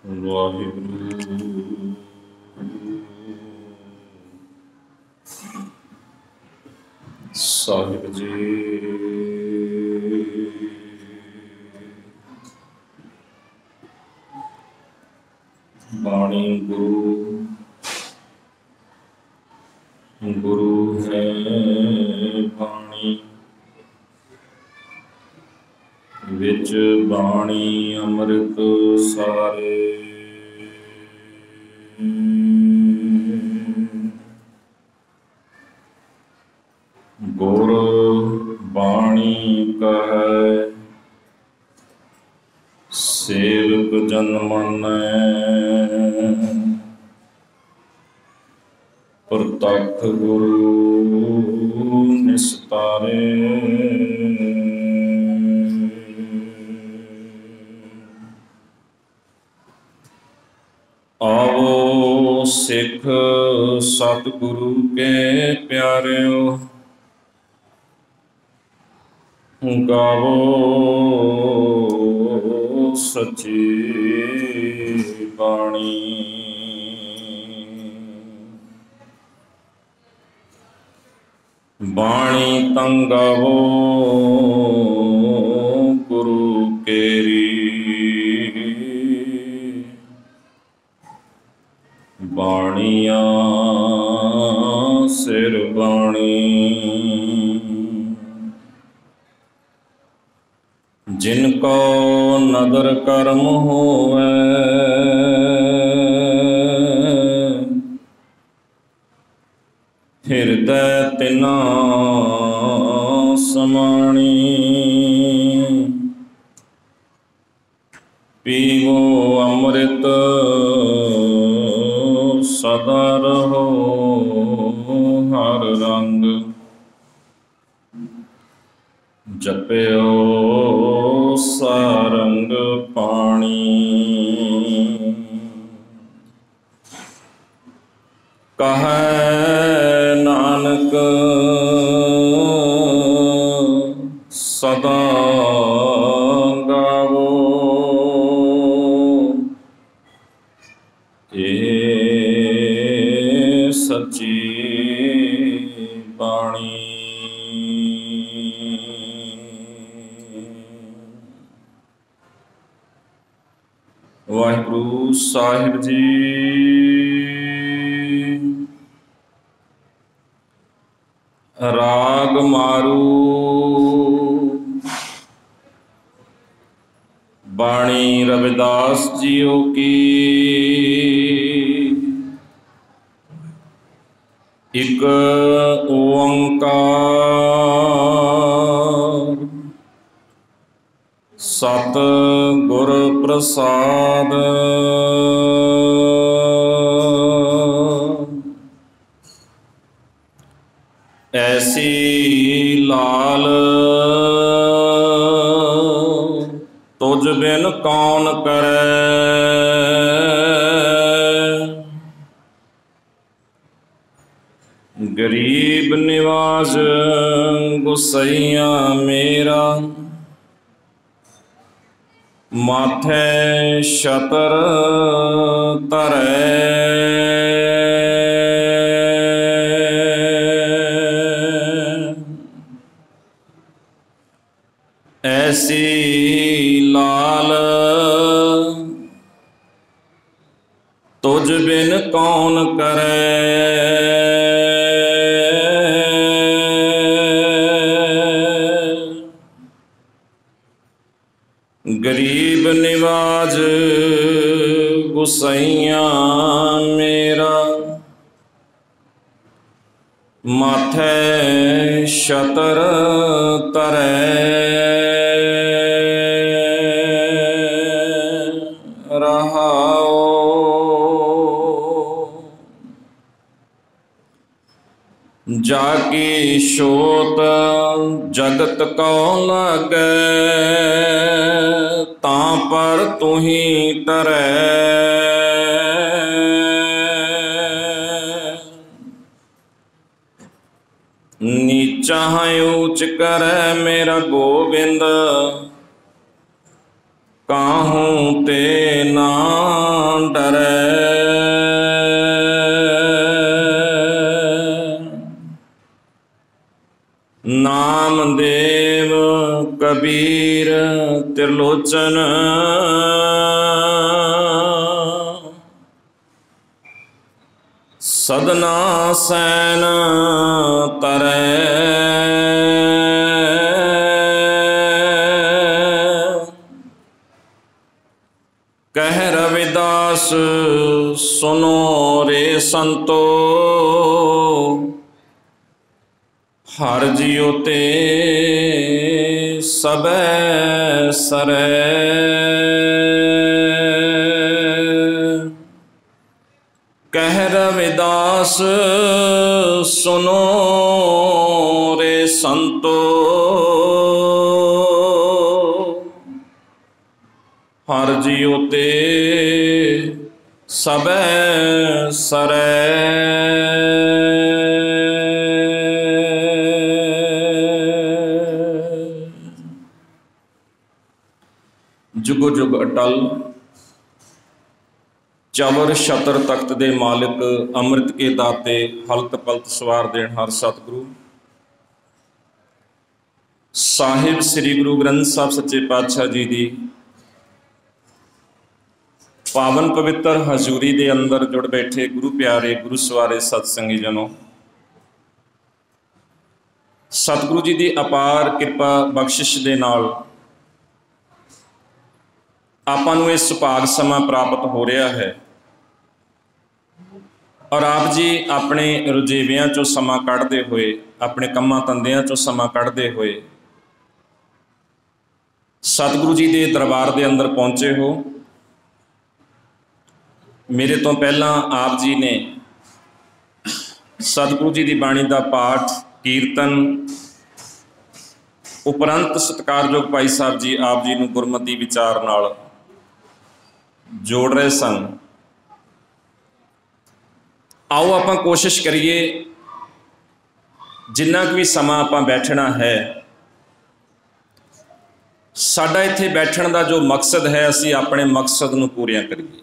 ਵਾਹਿਗੁਰੂ ਸਾਹਿਬ ਜੀ। ਬਾਣੀ ਗੁਰੂ ਹੈ ਬਾਣੀ, ਵਿੱਚ ਬਾਣੀ ਅੰਮ੍ਰਿਤ ਸਾਰੇ। ਗੁਰ ਬਾਣੀ ਕਹੈ ਸੇਵਕ ਜਨ ਮੰਨੈ, ਪ੍ਰਤੱਖ ਗੁਰੂ ਨਿਸਤਾਰੇ। ਆਵੋ ਸਿੱਖ ਸਤਿਗੁਰੂ ਕੇ ਪਿਆਰਿਓ, ਗਾਵੋ ਸੱਚੀ ਬਾਣੀ। ਬਾਣੀ ਤੰ ਗਾਵੋ ਗੁਰੂ ਕੇਰੀ, ਬਾਣੀਆਂ ਸਿਰ ਬਾਣੀ। ਜਿਨ ਕੋ ਨਦਰ ਕਰਮ ਹੋਵੈ, ਹਿਰਦੈ ਤਿਨਾ ਸਮਾਣੀ। ਪੀਵੋ ਅੰਮ੍ਰਿਤ ਸਦਾ ਰਹੋ ਹਰ ਰੰਗ, ਜਪਿਓ ਸਾਰੰਗ ਪਾਣੀ। ਕਹੈ ਨਾਨਕ ਸਦਾ ਗਾਵੋ, ਇਹ ਸੱਚੀ ਬਾਣੀ। ਵਾਹਿਗੁਰੂ ਸਾਹਿਬ ਜੀ। ਰਾਗ ਮਾਰੂ ਬਾਣੀ ਰਵਿਦਾਸ ਜੀਓ ਕੀ, ਇੱਕ ਓੰਕਾਰ ਸਤਿ ਗੁਰ ਪ੍ਰਸਾਦ। ਐਸੀ ਲਾਲ ਤੁਝ ਬਿਨ ਕੌਣ ਕਰੈ, ਗਰੀਬ ਨਿਵਾਜ ਗੁਸਈਆ ਮੇਰਾ, ਮਾਥੈ ਛਤਰ ਧਰੈ। ਐਸੀ ਲਾਲ ਤੁਝ ਬਿਨ ਕੌਣ ਕਰੈ, ਗਰੀਬ ਨਿਵਾਜ ਗੁਸਈਆ ਮੇਰਾ, ਮਾਥੈ ਛਤਰ ਧਰੈ। ਰਹਾਓ ਜਾ ਕੀ ਛੋਟ ਜਗਤ ਕਉ ਲਾਗੈ, ਤਾਂ ਪਰ ਤੁਹੀਂ ਧਰੈ। ਨੀਚਾ ਊਚ ਕਰੈ ਮੇਰਾ ਗੋਬਿੰਦ, ਕਾਹੂੰ ਤੇ ਨਾ डरै। नामदेव कबीर त्रिलोचन सदना सैन तरै। कह रविदास सुनो रे संतो हर जियो ते सबे सरै। कह रविदास सुनो रे संतो हर जियो ते सबे सरै। जुगो जुग अटल चवर छतर तख्त दे मालिक अमृत के दाते हलत पलत सवार देन हर सतगुरु साहिब श्री गुरु ग्रंथ साहब सच्चे पातशाह जी की पावन पवित्र हजूरी दे अंदर जुड़ बैठे गुरु प्यारे गुरु सवारे सतसंगी जनों, सतगुरु जी की अपार कृपा बख्शिश दे नाल आपां नूं इह सुभाग समा प्राप्त हो रहा है और आप जी अपने रुझेवियां चों समा कढ़दे हुए, अपने कम्मां धंधियां चों समा कढ़दे हुए सतगुरु जी के दरबार के अंदर पहुँचे हो। मेरे तो पहला आप जी ने सतगुरु जी की बाणी का पाठ कीर्तन उपरंत सत्कारयोग भाई साहब जी आप जी नूं गुरमती विचार नाल जोड़ रहे सन। आओ आपां कोशिश करिए जिन्ना भी समा आपां बैठना है, साडा इत्थे बैठण दा जो मकसद है असीं अपने मकसद नूं पूरियां करिए,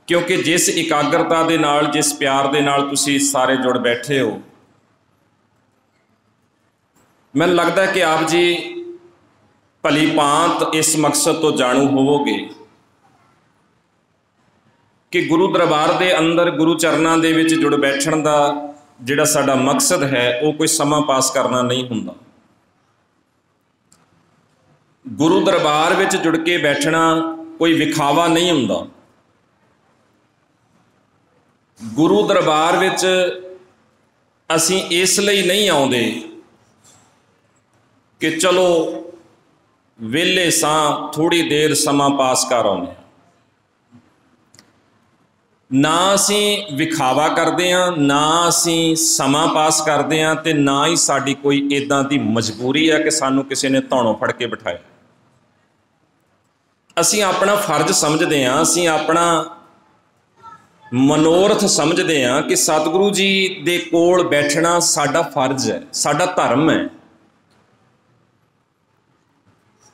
क्योंकि जिस एकाग्रता दे नाल जिस प्यार दे नाल तुसीं सारे जुड़ बैठे हो, मैनूं लगदा कि आप जी भली भांत इस मकसद तो जाणू होवोगे कि गुरु दरबार के अंदर गुरु चरणों के विच जुड़ बैठण का जिहड़ा साडा मकसद है वो कोई समा पास करना नहीं हुंदा। गुरु दरबार विच जुड़ के बैठना कोई विखावा नहीं हुंदा। गुरु दरबार विच असीं इसलिए नहीं आउंदे कि चलो वेले सां थोड़ी देर समा पास कर आउंदे, ना असीं विखावा करते हैं, ना असीं समा पास करते हैं, तो ना ही साडी कोई इदां दी मजबूरी है कि सानू किसी ने धौणों फड़ के बिठाया। असीं अपना फर्ज समझते हैं, असीं अपना मनोरथ समझते हैं कि सतगुरु जी दे कोल बैठना साडा फर्ज है, साडा धर्म है।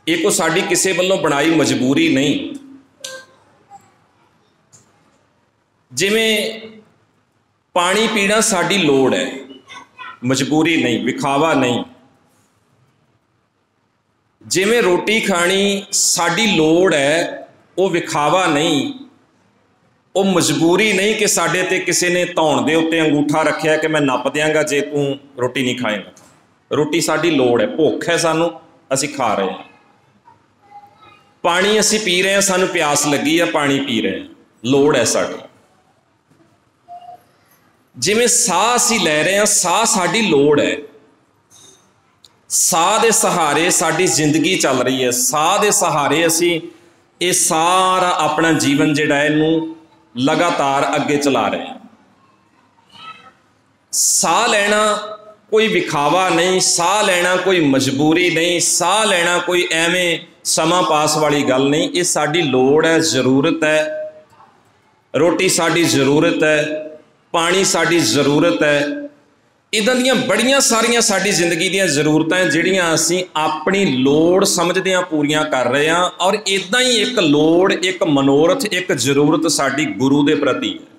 ये कोई साडी किसी वालों बनाई मजबूरी नहीं। जिमें पानी पीना साडी लोड़ है, मजबूरी नहीं, विखावा नहीं। जिमें रोटी खानी साडी लोड़ है, वो विखावा नहीं, वो मजबूरी नहीं कि साडे ते किसी ने धौण दे उत्ते अंगूठा रखिया कि मैं नप दियांगा जे तू रोटी नहीं खाएगा। रोटी साडी लोड़ है, भुख है सानू, असीं खा रहे हैं। पानी असीं पी रहे हैं, सानू प्यास लगी है, पानी पी रहे हैं, लोड़ है साडी। जिमें साह असीं लै रहे हैं, साह साडी लोड़ है। साह दे सहारे साडी जिंदगी चल रही है, साह दे सहारे असीं ये सारा अपना जीवन जिहड़ा है इहनूं लगातार अगे चला रहे हैं। साह लेना कोई विखावा नहीं, साह लेना कोई मजबूरी नहीं, साह लेना कोई एवें समा पास वाली गल नहीं। ये साडी लोड़ है, जरूरत है। रोटी साडी जरूरत है, पानी साडी जरूरत है। इदां दीयां बड़ियां सारियां साडी जिंदगी दीयां जरूरतां जिहड़ियां असीं अपनी लोड़ समझदियां पूरीआं कर रहे हां, और इदां ही एक लोड़, एक मनोरथ, एक जरूरत साडी गुरु दे प्रति है।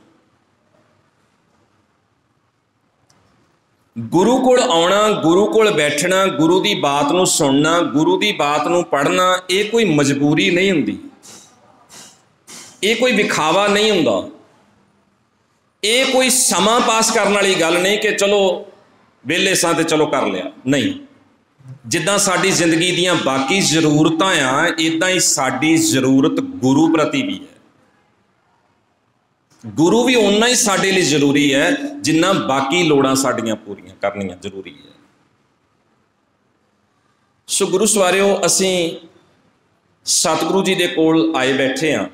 गुरु कोल आउणा, गुरु कोल बैठना, गुरु की बात नूं सुनना, गुरु की बात नूं पढ़ना, ये कोई मजबूरी नहीं हुंदी, ये कोई विखावा नहीं हुंदा, ये कोई समा पास करने वाली गल नहीं कि चलो वेले सां ते चलो कर लिया। नहीं, जिद्दां साडी जिंदगी दीयां बाकी जरूरतां आ, इदां ही साडी जरूरत गुरु प्रति भी है। गुरु भी उन्ना ही साडे लिए जरूरी है जिन्ना बाकी लोड़ां साडियां पूरीआं करनियां जरूरी है। सो गुरु सवारिओ, असीं सतगुरु जी दे कोल आए बैठे हाँ।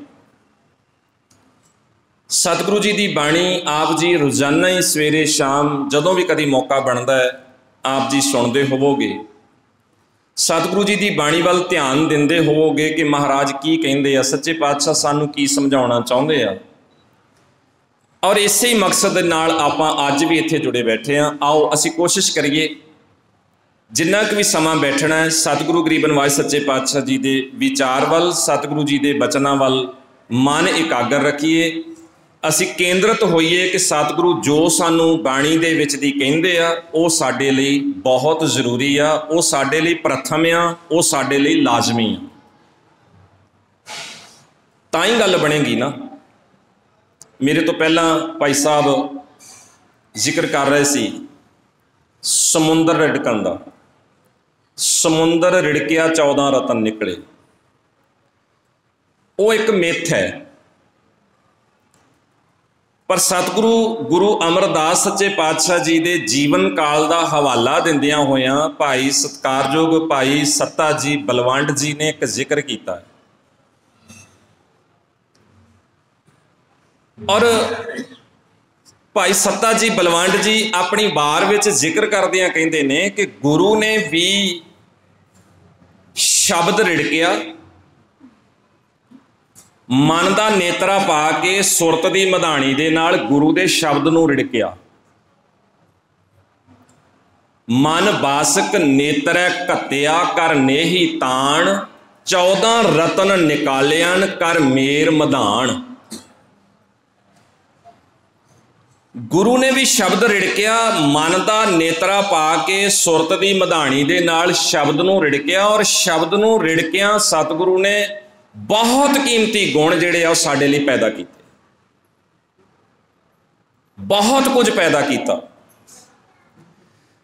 सतगुरु जी की बाणी आप जी रोज़ाना ही सवेरे शाम जदों भी कभी मौका बनता है आप जी सुनते होवोगे। सतगुरु जी की बाणी वाल ध्यान देंदे होवोगे कि महाराज की कहंदे आ, सच्चे पातशाह सानू की समझाउणा चाहुंदे आ। और इसे ही मकसद नाल आपां अज भी इत्थे जुड़े बैठे हाँ। आओ असीं कोशिश करिए जिन्ना कि भी समा बैठना है सतगुरु गरीब निवाज सच्चे पातशाह जी के विचार वाल, सतगुरु जी के बचनों वाल मन एकागर रखिए। असी केंद्रित होइए कि सतगुरु जो सानू बाणी दे विच दी कहिंदे आ वो साडे लई बहुत जरूरी आ, वो साडे लई प्रथम आ, वो साडे लई लाजमी आ। तां ही गल बनेगी ना। मेरे तो पहला भाई साहब जिक्र कर रहे सी समुंदर रिड़कण दा। समुंदर रिड़किया 14 रतन निकले, वो एक मिथ है। पर सतगुरु गुरु अमरदास सच्चे पातशाह जी के जीवन काल का हवाला दिंदियां होया भाई सत्कारयोग भाई सत्ता जी बलवंड जी ने एक जिक्र किया। और भाई सत्ता जी बलवंड जी अपनी वार विच जिक्र करदियां कहंदे ने कि गुरु ने भी शब्द रिड़किया, मन का नेत्रा पा के सुरत की मधानी दे नाल गुरु के शब्द नूं रिड़किया। मन बासक नेत्र घत्या कर नेही ताण, 14 रतन निकालियन कर मेर मधान। गुरु ने भी शब्द रिड़किया, मन का नेत्रा पा के सुरत की मधानी दे नाल शब्द नूं रिड़किया। और शब्द नूं रिड़किया सतगुरु ने बहुत कीमती गुण जिहड़े आ साडे लई पैदा कीते, बहुत कुछ पैदा किया।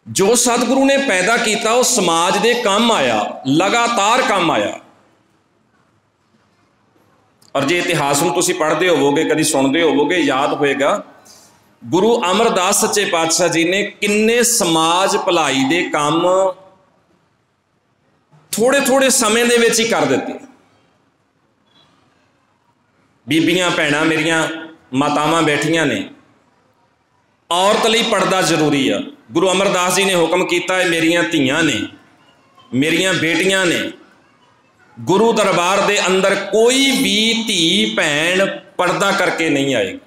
जो सतगुरु ने पैदा किया वो समाज दे काम आया, लगातार काम आया। और जे इतिहास में तुसीं पढ़ते होवोगे, कभी सुनते होवोगे, याद होएगा गुरु अमरदास सच्चे पातशाह जी ने किन्ने समाज भलाई दे काम थोड़े थोड़े समय दे विच ही कर दिते। बीबियां भैणां मेरियां मातावां बैठियां ने, औरत लई पर्दा जरूरी है। गुरु अमरदास जी ने हुक्म किया है मेरियां धीआं ने, मेरियां बेटियां ने, गुरु दरबार दे अंदर कोई भी धी भैन पर्दा करके नहीं आएगी।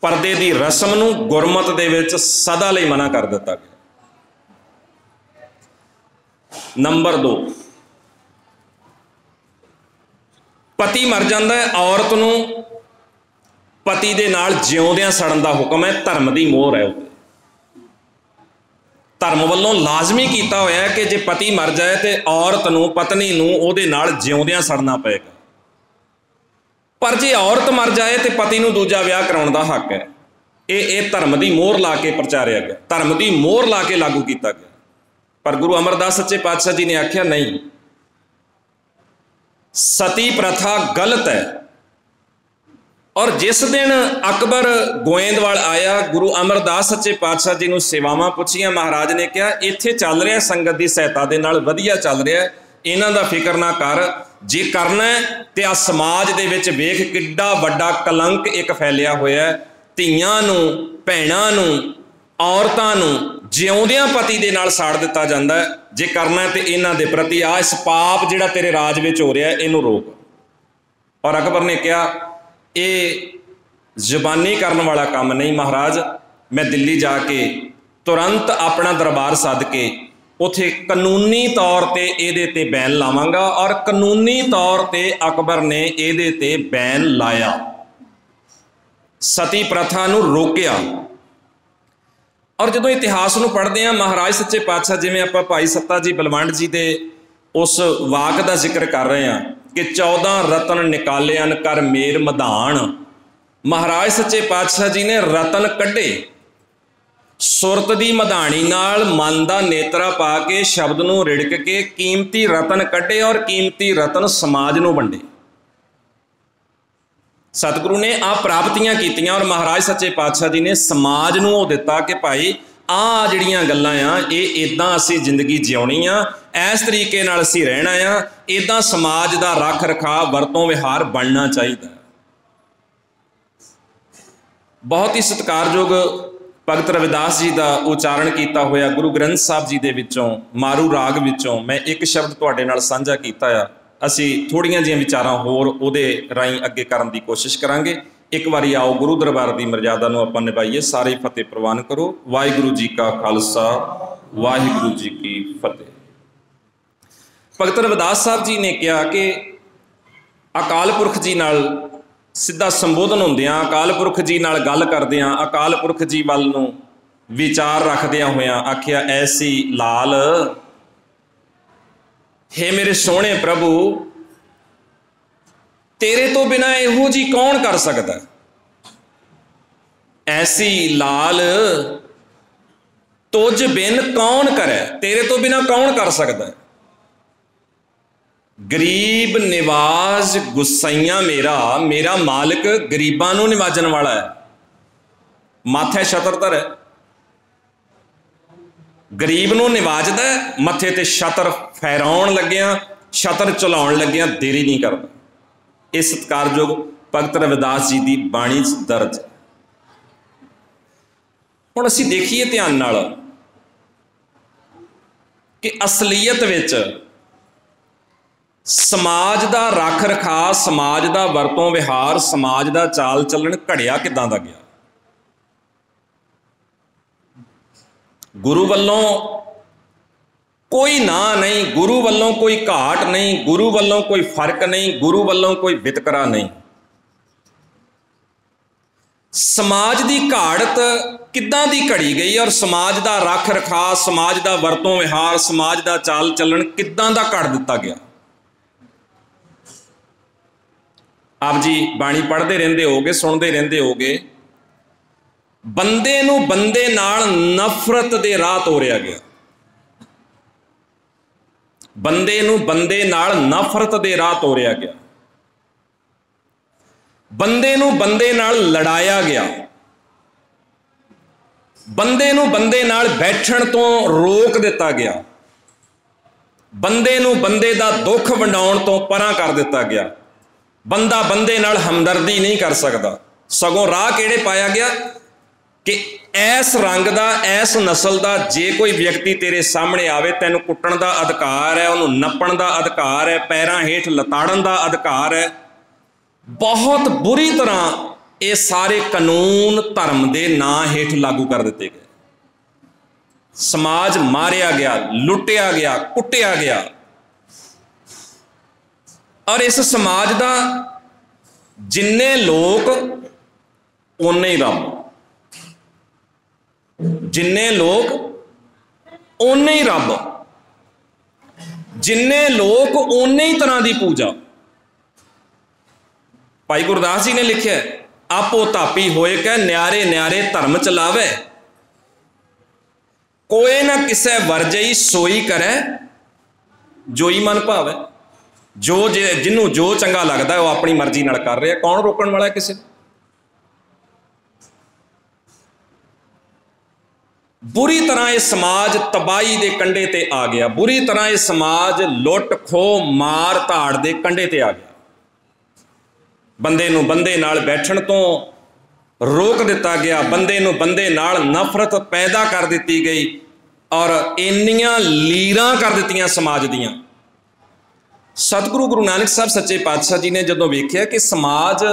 पर्दे की रस्म नूं गुरमत दे विच सदा लई मना कर दिता गया। नंबर 2, पति मर जाता है, औरत नूं पति दे नाल जिउंदियां सड़न दा हुक्म है, धर्म की मोहर है। धर्म वालों लाजमी किया होया है कि जे पति मर जाए तो औरत नूं पत्नी नूं उहदे नाल जिउंदियां सड़ना पएगा। पर जे औरत मर जाए तो पति नूं दूजा विआह कराउण दा हक है। ये धर्म की मोहर ला के प्रचारिया गया, धर्म की मोहर ला के लागू किया गया। पर गुरु अमरदास सच्चे पातशाह जी ने आख्या नहीं, सती प्रथा गलत है। और जिस दिन अकबर गोइंदवाल आया, गुरु अमरदास सच्चे पातशाह जी नूं सेवावां पुछियां, महाराज ने कहा इत्थे चल रहा संगत की सहायता दे नाल वधिया चल रहा है, इन्हां दा फिक्र ना कर, जे करना है तो आ समाज दे विच वेख किड्डा वड्डा कलंक एक फैलिया होया है। धीआं नूं भैणां नूं औरतां नूं जिउंदियां पति दे नाल साड़ दिता जांदा है। जे करना है तो इन्हां दे प्रति आ इस पाप जिहड़ा तेरे राज विच हो रहा है इहनूं रोक। और अकबर ने कहा ये जुबानी करने वाला काम नहीं महाराज, मैं दिल्ली जाके तुरंत अपना दरबार सद के उत्थे कानूनी तौर पर ये बैन लावांगा। और कानूनी तौर पर अकबर ने ये बैन लाया, सती प्रथा नूं रोकिया। और जो इतिहास नूं पढ़ते हैं, महाराज सच्चे पातशाह जिवें आपां भाई सत्ता जी बलवंड जी के उस वाक का जिक्र कर रहे हैं कि 14 रतन निकालियन कर मेर मधान। महाराज सच्चे पातशाह जी ने रतन कढ़े, सुरत की मधानी नाल मन का नेत्रा पा के शब्द नूं रिड़क के कीमती रतन कढ़े और कीमती रतन समाज नूं वंडे। सतगुरु ने आ प्राप्तियां कीतियां और महाराज सच्चे पातशाह जी ने समाज नूं वो दिता कि भाई आ जिहड़ियां गल्लां आ ये इदां असीं जिंदगी जिउणी आ, इस तरीके नाल असीं रहना आ, इदां समाज का रख रखाव वरतों विहार बनना चाहिए। बहुत ही सत्कारयोग भगत रविदास जी का उच्चारण किया होया गुरु ग्रंथ साहब जी दे विचों मारू राग विचों मैं एक शब्द तुहाडे नाल साझा कीता आ। असी थोड़ियां जिहियां विचारां होर उहदे राहीं अगे करन दी कोशिश करांगे। एक बारी आओ गुरु दरबार की मर्यादा नूं आपां निभाईए। सारे फतेह प्रवान करो। वाहिगुरू जी का खालसा वाहिगुरू जी की फतेह। भगत रविदास साहब जी ने कहा कि अकाल पुरख जी नाल सीधा संबोधन होंदियां, अकाल पुरख जी नाल गल करदियां, अकाल पुरख जी वल नूं विचार रखदियां होइयां आखिया ऐसी लाल हे मेरे सोहणे प्रभु तेरे तो बिना इहो जी कौन कर सकता, ऐसी लाल तुझ बिन कौन करे, तेरे तो बिना कौन कर सकता। गरीब निवाज गुस्सैया मेरा, मेरा मालिक गरीबां नूं निवाजन वाला है। माथे छतर धर गरीब नूं निवाजदा, मत्थे ते छतर फहराउण लग्गिया, छतर चलाउण लग्गिया देरी नहीं करता। इस सत्कारयोग भगत रविदास जी की बाणी दर्ज। हुण असीं देखीए ध्यान नाल कि असलीयत विच समाज का रख रखाव, समाज का वरतों विहार, समाज का चाल चलन घड़िया किदां दा गया। गुरु वल्लों कोई ना नहीं, गुरु वल्लों कोई घाट नहीं, गुरु वल्लों कोई फर्क नहीं, गुरु वल्लों कोई वितकरा नहीं। समाज की घाड़त किदां दी घड़ी गई और समाज का रख रखाव, समाज का वरतों विहार, समाज का चाल चलन किदां दा घड़ दिता गया। आप जी बाणी पढ़ते रहंदे होगे, सुनते रहंदे होगे, बंदे नूं बंदे नाल नफरत दे राह तोरिया गया। बंदे नूं बंदे नाल नफरत दे राह तोरिया गया। बंदे नूं बंदे नाल लड़ाया गया। बंदे नूं बंदे नाल बैठण तो रोक दिता गया। बंदे नूं बंदे दा दुख वंडाउण तो परां कर दिता गया। बंदा बंदे नाल हमदर्दी नहीं कर सकता। सगों राह किहड़े पाया गया कि ऐस रंग का, ऐस नस्ल का जे कोई व्यक्ति तेरे सामने आवे, तैनूं कुट्टण का अधिकार है, उन्होंने नप्पण का अधिकार है, पैरां हेठ लताड़न का अधिकार है। बहुत बुरी तरह ये सारे कानून धर्म के नां हेठ लागू कर दिते गए। समाज मारिया गया, लुटिया गया, कुटिया गया। और इस समाज का जिन्ने लोग उन्ने ही रब, जिन्ने लोग उन्ने ही रब, जिन्ने लोग उन्ने ही तरह की पूजा। भाई गुरदास जी ने लिखा आपो तापी होए कै न्यारे न्यारे धर्म चलावे, कोई ना किसे वरजई सोई करे जोई मन भावे। जो जिन्हों जो चंगा लगता है वह अपनी मर्जी नाल कर रहा, कौन रोकण वाला है किसी। बुरी तरह यह समाज तबाही के कंढे ते आ गया। बुरी तरह यह समाज लुट खो मार धाड़ के कंढे ते आ गया। बंदे नूं बंदे नाल बैठण तो रोक दिता गया। बंदे नूं बंदे नाल नफरत पैदा कर दी गई और इन्नियां लीरां कर दित्तियां समाज दियां। सतगुरु गुरु नानक साहब सच्चे पातशाह जी ने जदों वेख्या कि समाज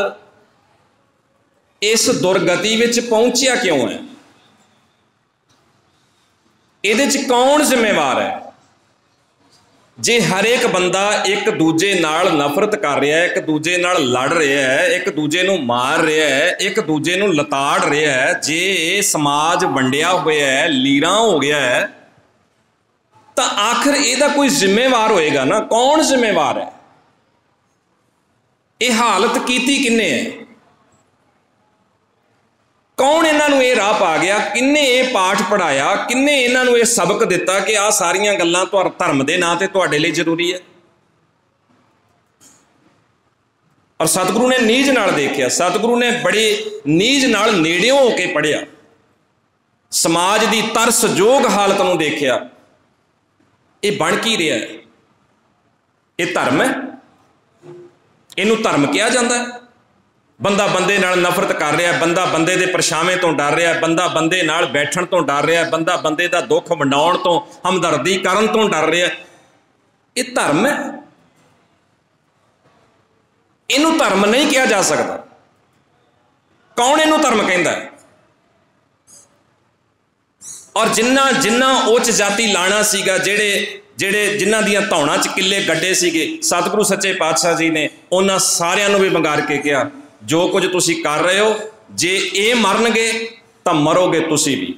इस दुर्गति विच पहुंचिया क्यों है, ਇਹਦੇ 'ਚ ਕੌਣ ਜ਼ਿੰਮੇਵਾਰ ਹੈ? ਜੇ हर एक बंदा एक दूजे नाल नफरत कर रहा है, एक दूजे नाल लड़ रहा है, एक दूजे नूं मार रहा है, एक दूजे नूं लताड़ रहा है, जे समाज वंडिया होया है, लीरां हो गया है, तो आखिर इहदा कोई जिम्मेवार होएगा ना? कौन जिम्मेवार है? ये हालत कीती किन्ने है? कौन इन्हां नूं ये राह पा गया? किन्ने ये पाठ पढ़ाया? किन्ने इन्हां नूं ये सबक दिता कि आ सारियां गल्लां धर्म दे नां ते तुहाडे लई जरूरी है? और सतगुरु ने नीज नाल देखिया, सतगुरु ने बड़े नीज नाल नेड़ियों होके पढ़िया, समाज की तरसयोग हालत नूं देखिया। ये बन की रहा है? ये धर्म है? इनू धर्म कहा जाता है? बंदा बंदे नाल नफरत कर रहा है, बंदा बंदे दे परछावें तो डर रहा है, बंदा बंदे नाल बैठण तो डर रहा है, बंदा बंदे दा दुख वंडाउण तो हमदर्दी करन तो डर रहा है। ये धर्म है? इनू धर्म नहीं कहा जा सकता। कौन इनू धर्म कहंदा है? और जिन्ना जिन्ना उच्च जाति लाना सीगा, जिन्हां दियां धौणां च किले गड्डे सीगे, सतगुरु सच्चे पातशाह जी ने उन्हां सारियां नूं भी वंगार के कहा, जो कुछ तुसी कर रहे हो, जे ये मरनगे तो मरोगे तुसी भी।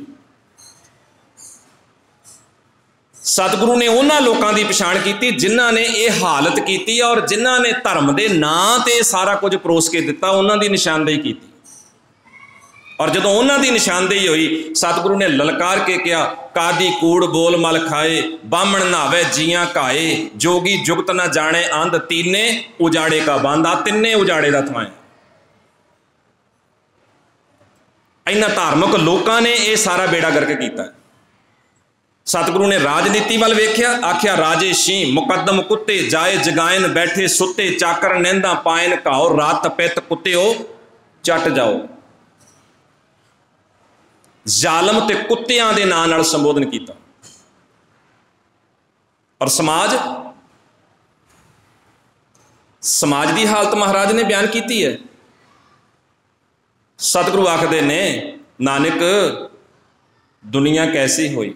सतगुरु ने उन्हां लोकां दी पछाण कीती जिन्हां ने ये हालत कीती, और जिन्हां ने धर्म दे नां ते सारा कुछ परोस के दिता, उन्हां दी निशानदेही कीती। और जदों उन्हां दी निशानदेही हुई, सतगुरु ने ललकार के कहा, कादी कूड़ बोल मल खाए, बामण नहावे जियां काए, जोगी जुगत न जाने अंध, तीने उजाड़े का बंद। आ तिन्ने उजाड़े दा थां है। इन्हां धार्मिक लोगों ने यह सारा बेड़ा गर्क किया। सतगुरु ने राजनीति वाल वेख्या, आख्या राजे शीं मुकदम कुत्ते, जाए जगायन बैठे सुते, चाकर नेंदा पायन घाओ, रात पित कुत्ते चट जाओ। जालम ते कुत्तियां दे नां नाल संबोधन किया। और समाज की हालत महाराज ने बयान की है। सतगुरु आखदे ने, नानक दुनिया कैसी हुई,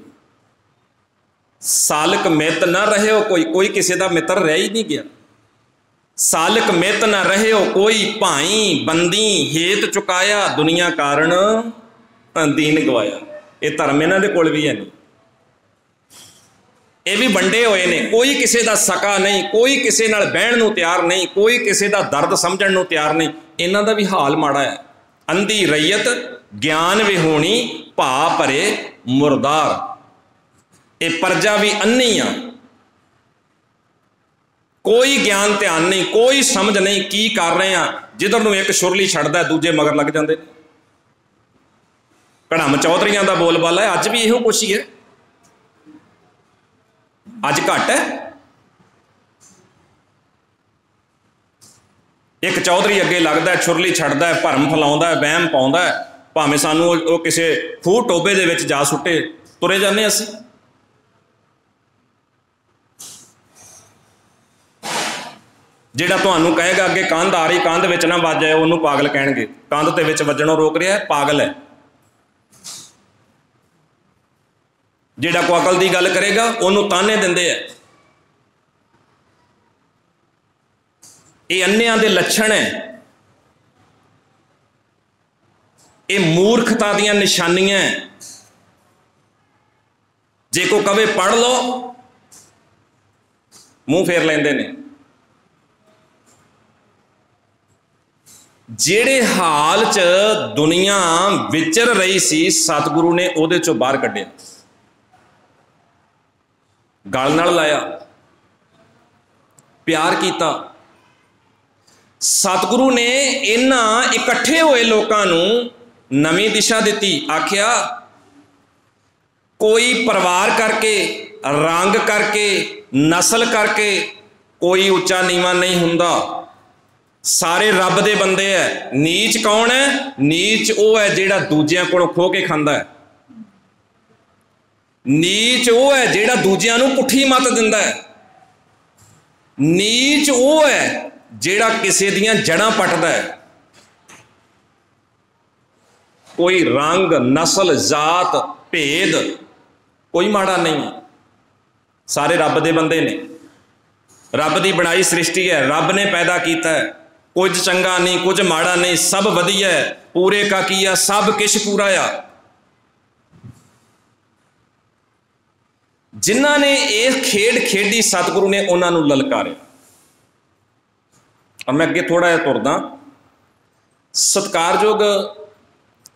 सालक मित न रहे हो कोई, कोई किसी का मित्र रह ही नहीं गया। सालक मित न रहे हो कोई, भाई बंदी हेत चुकाया, दुनिया कारण दीन गवाया। ये धर्म इन्हां दे कोल भी है नहीं। ये भी वंडे हुए ने, कोई किसी का सका नहीं, कोई किसी नाल बहण नूं तैयार नहीं, कोई किसी का दर्द समझण नूं तैयार नहीं। इन्हां दा भी हाल माड़ा है। अंधी रैयत ज्ञान विहोणी, भा भरे मुरदार। ये प्रजा भी अन्नी आ, कोई ज्ञान ध्यान नहीं, कोई समझ नहीं की कर रहे हैं। जिधर नूं एक शुरली छड्डदा दूजे मगर लग जाते। कड़म चौधरियां का बोलबाला है, अज भी इहो कुछ ही है। अज घट है। एक चौधरी अगे लगता है, छुरली छड्डदा है, भरम फैलाउंदा है, वहम पाउंदा है, भावें सानू किसी खूह टोबे दे विच जा सुट्टे, तुरे जाने असीं। जिहड़ा तुहानू कहेगा अगे कंध आ रही, कंध विच ना वज जाए, उहनूं पागल कहणगे। कंध ते विच वजणों रोक रहा है, पागल है। जिहड़ा कोई अकल की गल करेगा, उहनूं ताने दिंदे है। ये अन्नियां दे लक्षण है। ये मूर्खता दीयां निशानियां है। जे को कवे पढ़ लो, मुंह फेर लेंदे ने। जेड़े हाल च दुनिया विचर रही सी, सतगुरु ने उहदे चों बाहर कढिया, गल नाल लाया, प्यार किया। सतगुरु ने इन्हां इकट्ठे हुए लोगों नूं नवीं दिशा दी। आख्या कोई परिवार करके, रंग करके, नस्ल करके कोई उच्चा नीवा नहीं हुंदा। सारे रब दे बंदे है। नीच कौन है? नीच वो है जिहड़ा दूजियां कोलों खो के खांदा है। नीच वो है जिहड़ा दूजियां नूं पुट्ठी मत दिंदा है। नीच वो है जिहड़ा किसी दियां जड़ां पटदा है। कोई रंग, नस्ल, जात, भेद कोई माड़ा नहीं है, सारे रब दे बंदे ने, रब की बनाई सृष्टि है, रब ने पैदा किया है, कुछ चंगा नहीं कुछ माड़ा नहीं, सब वधिया है, पूरे का किया सब किश पूरा आ। जिन्हां ने यह खेड खेडी सतगुरु ने उन्होंने ललकारिया। और मैं अगे थोड़ा जिहा तुरदा। सत्कारयोग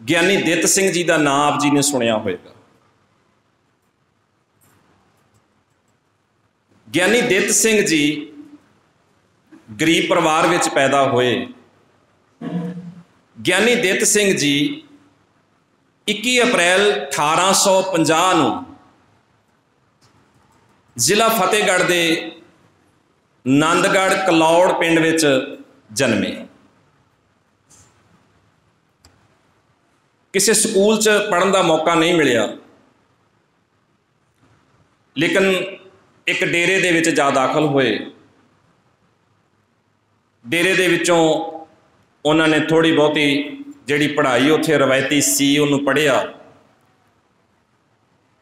ज्ञानी दित सिंह जी का नाम आप जी ने सुनिया होगा। ज्ञानी दित सिंह जी गरीब परिवार में पैदा हुए। ज्ञानी दित सिंह जी 21 अप्रैल 1850 नूं जिला फतेहगढ़ के नंदगढ़ कलौड़ पिंड विच जन्मे। किसी स्कूल च पढ़न का मौका नहीं मिलिया, लेकिन एक डेरे दे विच जा दाखल हुए। डेरे दे विचों उन्होंने थोड़ी बहुती जिहड़ी पढ़ाई उत्थे रवायती सी उन्होंने पढ़िया।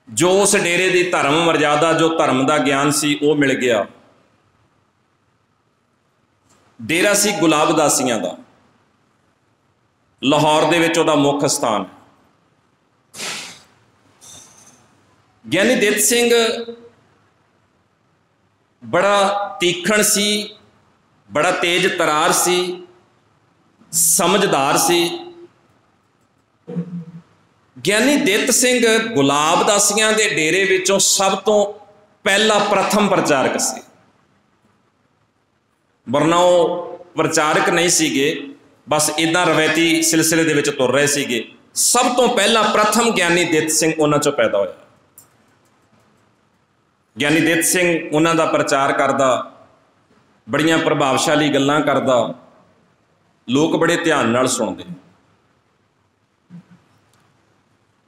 जो उस डेरे की धर्म मर्यादा जो धर्म का ज्ञान सी वो मिल गया। डेरा सी गुलाबदासियां का, लाहौर दे विच उहदा मुख स्थान। ज्ञानी दित सिंह बड़ा तीखण सी, बड़ा तेज तरार सी, समझदार सी। ज्ञानी दित सिंह गुलाबदासियां के डेरे विचों सब तो पहला प्रथम प्रचारक सी। वरना वो प्रचारक नहीं सीगे, बस इदा रवायती सिलसिले दे विच तुर रहे सीगे। सब तो पहला प्रथम ज्ञानी दित सिंह उन्हां चों पैदा होया। ज्ञानी दित सिंह उन्हां दा प्रचार करदा, बड़ियां प्रभावशाली गल्लां करदा, लोग बड़े ध्यान नाल सुनदे।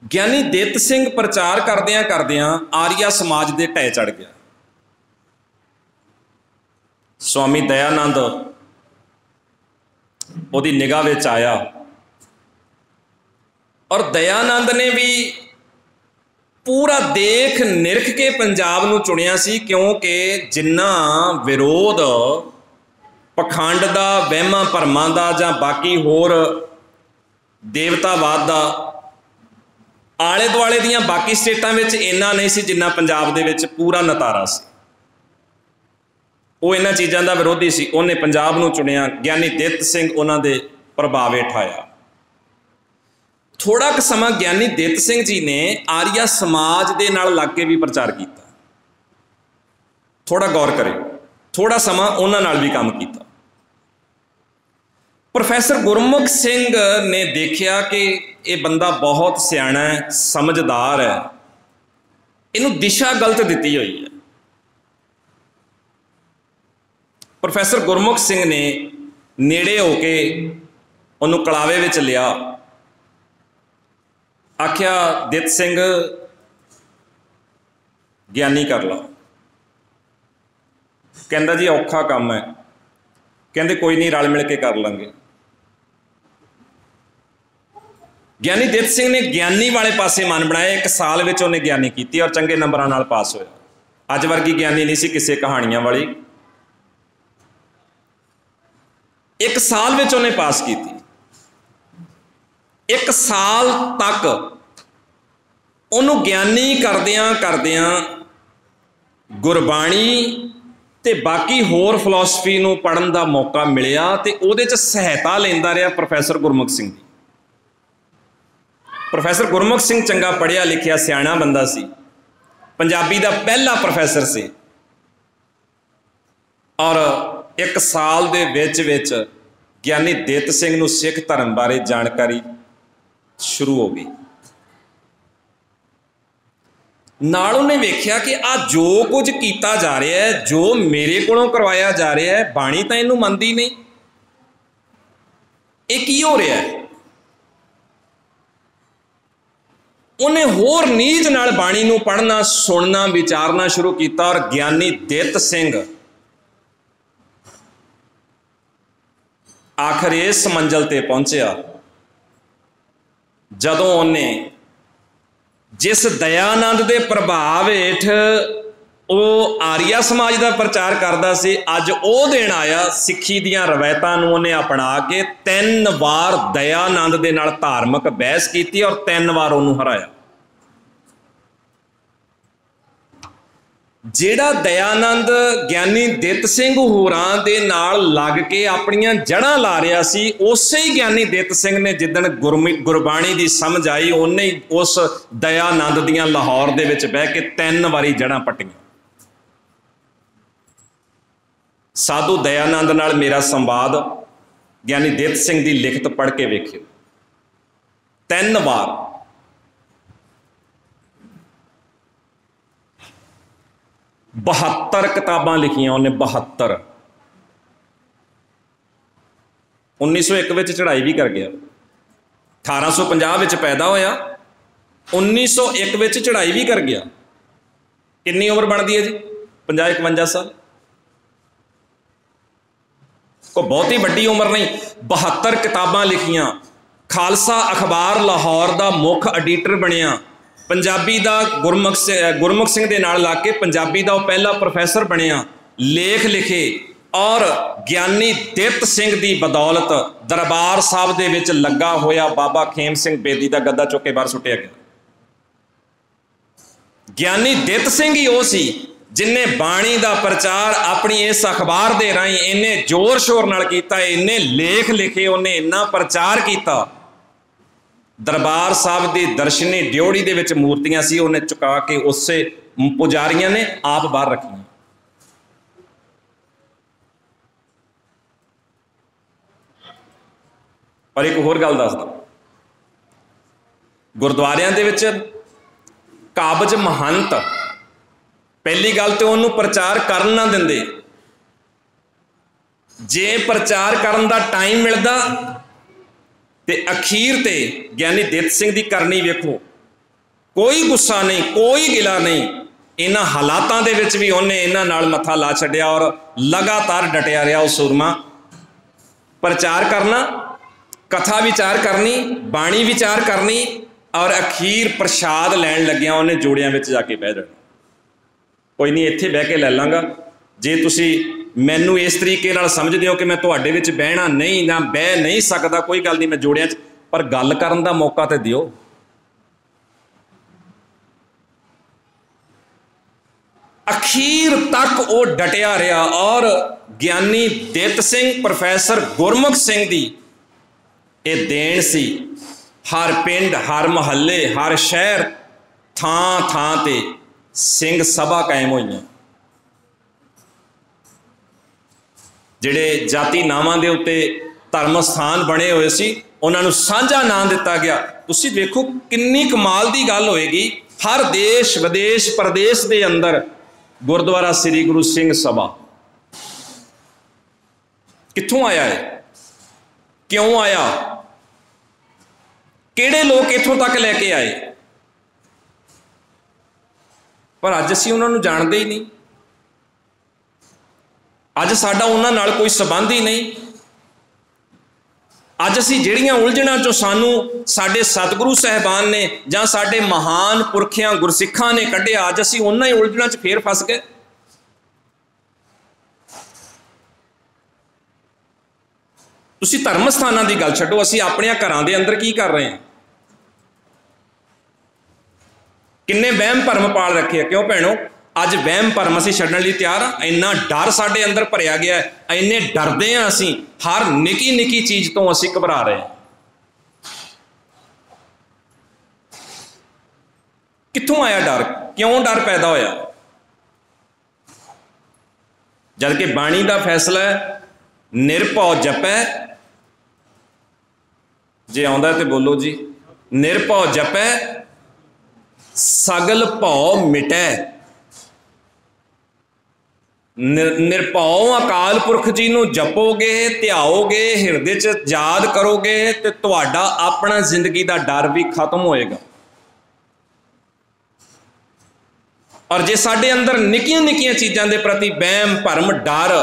ज्ञानी दित सिंह प्रचार करदियां करदियां आर्या समाज दे ढह चढ़ गया। स्वामी दयानंद उहदी निगाह विच आया और दयानंद ने भी पूरा देख निरख के पंजाब नूं चुनिया सी, क्योंकि जिन्ना विरोध पखंड दा, वहमां भरमां दा जां बाकी होर देवतावाद दा आले दुआले दीयां बाकी स्टेटां विच इन्ना नहीं सी जिन्ना पंजाब दे विच पूरा नतारा सी। वो इन्हां चीज़ां दा विरोधी सी। उन्हें पंजाब नूं चुनिया। ज्ञानी दित सिंह उन्हां दे प्रभाव हेठ आया। थोड़ा क समा ज्ञानी दित सिंह जी ने आर्या समाज दे नाल लग के भी प्रचार किया। थोड़ा गौर करें, थोड़ा समा उन्हां नाल भी काम किया। प्रोफैसर गुरमुख सिंह ने देखा कि ये बंदा बहुत सियाणा है, समझदार है, इनू दिशा गलत दी हुई है। प्रोफैसर गुरमुख सिंह ने नेड़े होके उन्होंने कलावे विच लिया। आख्या दित सिंह ज्ञानी कर लो। कहंदा जी औखा काम है। कहंदे कोई नहीं, रल मिल के कर लांगे। ज्ञानी दित सिंह ने ज्ञानी वाले पासे मन बनाया। 1 साल विच उन्हें ज्ञानी की और चंगे नंबरां नाल पास होया। अज वर्गी ज्ञानी नहीं सी किसी कहानियां वाली। 1 साल विच उन्हें पास की। 1 साल तक उन्होंने ज्ञानी करदियां करदियां गुरबाणी ते बाकी होर फिलोसफी नूं पढ़न का मौका मिलिया ते उहदे च सहायता लैंदा रहा प्रोफैसर गुरमुख सिंह दी। प्रोफैसर गुरमुख सिंह चंगा पढ़िया लिखिया सियाणा बंदा सी, पंजाबी का पहला प्रोफैसर से। और 1 साल दे विच ज्ञानी दित सिंह नूं सिख धर्म बारे जानकारी शुरू हो गई। नाल उन्हें वेख्या कि आ जो कुछ किया जा रहा है, जो मेरे कोलों करवाया जा रहा है, बाणी तो इनू मनदी नहीं, ये की हो रहा है। उन्हें होर नीज नाल बाणी नूं पढ़ना, सुनना, विचारना शुरू किया। और ज्ञानी दित सिंह आखिर इस मंजिल ते पहुंचा जदों उन्हें जिस दयानंद के प्रभाव हेठ ਉਹ ਆਰੀਆ समाज का प्रचार करता सी, अज ਉਹ दिन आया सिक्खी ਦੀਆਂ ਰਵਾਇਤਾਂ ਨੂੰ ਉਹਨੇ अपना के 3 ਵਾਰ दयानंद ਦੇ ਨਾਲ धार्मिक बहस की और 3 ਵਾਰ ਉਹਨੂੰ हराया। ਜਿਹੜਾ दयानंद ਗਿਆਨੀ ਦਿੱਤ ਸਿੰਘ ਹੋਰਾਂ ਦੇ ਨਾਲ ਲੱਗ ਕੇ ਆਪਣੀਆਂ ਜੜ੍ਹਾਂ ਲਾ ਰਿਹਾ ਸੀ, ਉਸੇ ਹੀ ਗਿਆਨੀ ਦਿੱਤ ਸਿੰਘ ਨੇ ਜਿੱਦਣ ਗੁਰਬਾਣੀ ਦੀ ਸਮਝ ਆਈ ਉਹਨੇ ਹੀ ਉਸ दयानंद ਦੀਆਂ ਲਾਹੌਰ ਦੇ ਵਿੱਚ ਬਹਿ ਕੇ 3 ਵਾਰੀ ਜੜ੍ਹਾਂ ਪੱਟੀਆਂ। साधु दयानंद नाल मेरा संवाद ਗਿਆਨੀ ਦਿੱਤ ਸਿੰਘ ਦੀ ਲਿਖਤ पढ़ के वेखियो, 3 वार। बहत्तर किताबां लिखियां उन्हें, 72। 1901 में चढ़ाई भी कर गया, 1850 में पैदा होया, 1901 में चढ़ाई भी कर गया। कितनी उम्र बनती है जी? 50-51 साल। कोई बहुत ही वड्डी उम्र नहीं। 72 किताबां लिखियां, खालसा अखबार लाहौर का मुख एडिटर बनिया, पंजाबी का गुरमुख सिंह दे नाल ला के पंजाबी का पहला प्रोफैसर बनिया, लेख लिखे और ਗਿਆਨੀ ਦਿੱਤ ਸਿੰਘ ਦੀ बदौलत दरबार साहब दे विच लगा होया बाबा खेम सिंह बेदी का गद्दा चुक के बाहर सुटिया गया। ਗਿਆਨੀ ਦਿੱਤ ਸਿੰਘ ही वो सी जिन्हें बाणी का प्रचार अपनी इस अखबार के राही इन्ने जोर शोर नाल कीता, इन्ने लेख लिखे, उन्हें इन्ना प्रचार किया। दरबार साहब की दर्शनी ड्योड़ी दे विच मूर्तियां सी, उन्हें चुका के उससे पुजारियों ने आप बाहर रखियां। पर एक होर गल दसदा, गुरुद्वारियां दे विच काबज महंत पहली गल तो उन्होंने प्रचार कर ना देंदे, जे प्रचार करन दा टाइम मिलता तो अखीर ते ਗਿਆਨੀ ਦਿੱਤ ਸਿੰਘ ਦੀ करनी वेखो, कोई गुस्सा नहीं, कोई गिला नहीं। इन्हां हालातां दे विच भी उन्हें इन्हां नाल मत्था ला छड्डिया और लगातार डटिया रहा। उस सूरमा प्रचार करना, कथा विचार करनी, बाणी विचार करनी और अखीर प्रसाद लैन लग्या उन्हें जोड़ियां विच जाके बह जाना। कोई नहीं, इत्थे बह के लै लांगा, जे तुसी मैनू इस तरीके नाल समझदे हो कि मैं तुहाडे विच बहना नहीं ना बह नहीं सकदा, कोई गल नहीं, मैं जोड़ियां च, पर गल करन दा मौका ते दिओ। अखीर तक वो डटिया रहा और ਗਿਆਨੀ ਦਿੱਤ ਸਿੰਘ प्रोफैसर गुरमुख सिंह दी ये देन सी। हर पिंड, हर महल्ले, हर शहर, थां थां ते सिंह सभा कायम हुई। जिहड़े जाति नावां दे उत्ते धर्म स्थान बने हुए सी, उन्हां नूं साझा नाम दिता गया। तुसीं देखो किन्नी कमाल दी गल होएगी, हर देश विदेश प्रदेश दे अंदर गुरुद्वारा श्री गुरु सिंह सभा। कित्थों आया है, क्यों आया, किहड़े लोग इत्थों तक लैके आए? पर अज असीं उन्हां नूं जाणदे ही नहीं, अज साडा उन्हां नाल कोई संबंध ही नहीं। अज असीं जिहड़ियां उलझणां चों सानूं साडे सतगुरु साहिबान ने जां साडे महान पुरखियां गुरसिखां ने कढिया, अज असीं उन्हां ही उलझणां च फेर फस गए। तुसीं धर्म स्थानां दी गल छड्डो, असीं अपने घरां दे अंदर की कर रहे हैं? किन्ने वहम भरम पाल रखे हैं। क्यों भैणों, अज वहम भरम असीं छड्डण लई तैयार हाँ। इन्ना डर साडे अंदर भरिया गया है, इन्ने डरदे हैं असीं, हर निकी निकी चीज़ तो असीं घबरा रहे हैं। कित्थों आया डर, क्यों डर पैदा होया? जबकि बाणी का फैसला है निरभौ जपै, जे आउंदा ते बोलो जी, निरभौ जपै सगल भौ मिटै। निरभौ अकाल पुरख जी नूं जपोगे, ध्याओगे, हिरदे च याद करोगे तो तुहाडा अपना जिंदगी का डर भी खत्म होएगा। और जे साडे अंदर निक्कियां निक्कियां चीज़ों के प्रति वहम भरम डर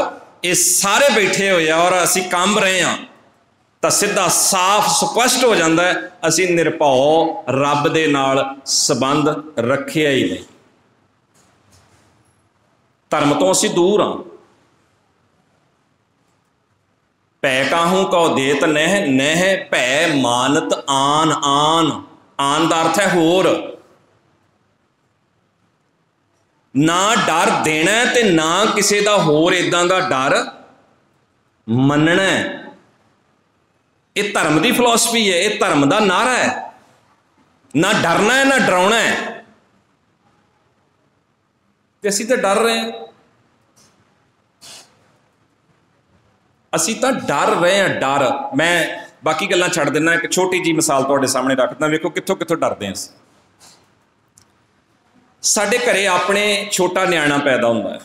ये सारे बैठे हुए और असीं कंब रहे हैं, ਤਾਂ ਸਿੱਧਾ ਸਾਫ਼ ਸਪਸ਼ਟ ਹੋ ਜਾਂਦਾ ਹੈ ਅਸੀਂ ਨਿਰਭਉ ਰੱਬ ਦੇ ਨਾਲ ਸੰਬੰਧ ਰੱਖਿਆ ਹੀ ਨਹੀਂ। ਧਰਮ ਤੋਂ ਅਸੀਂ ਦੂਰ ਹਾਂ। ਭੈ ਕਾਹੂ ਕਉ ਦੇਤ ਨਹਿ, ਨਹਿ ਭੈ ਮਾਨਤ ਆਨ। ਆਨ, ਆਨ ਦਾ ਅਰਥ ਹੈ ਹੋਰ। ਨਾ ਡਰ ਦੇਣਾ ਤੇ ਨਾ ਕਿਸੇ ਦਾ ਹੋਰ ਇਦਾਂ ਦਾ ਡਰ ਮੰਨਣਾ। ਇਹ ਧਰਮ ਦੀ ਫਿਲਾਸਫੀ ਹੈ, ਇਹ ਧਰਮ ਦਾ ਨਾਅਰਾ ਹੈ। ਨਾ ਡਰਨਾ ਹੈ ਨਾ ਡਰਾਉਣਾ ਹੈ। ਤੇ ਅਸੀਂ ਤਾਂ ਡਰ ਰਹੇ ਹਾਂ, ਅਸੀਂ ਤਾਂ ਡਰ ਰਹੇ ਹਾਂ। ਡਰ, ਮੈਂ ਬਾਕੀ ਗੱਲਾਂ ਛੱਡ ਦਿੰਦਾ, ਇੱਕ ਛੋਟੀ ਜਿਹੀ ਮਿਸਾਲ ਤੁਹਾਡੇ ਸਾਹਮਣੇ ਰੱਖਦਾ, ਵੇਖੋ ਕਿੱਥੋਂ ਕਿੱਥੋਂ ਡਰਦੇ ਹਾਂ ਅਸੀਂ। ਸਾਡੇ ਘਰੇ ਆਪਣੇ ਛੋਟਾ ਨਿਆਣਾ ਪੈਦਾ ਹੁੰਦਾ ਹੈ।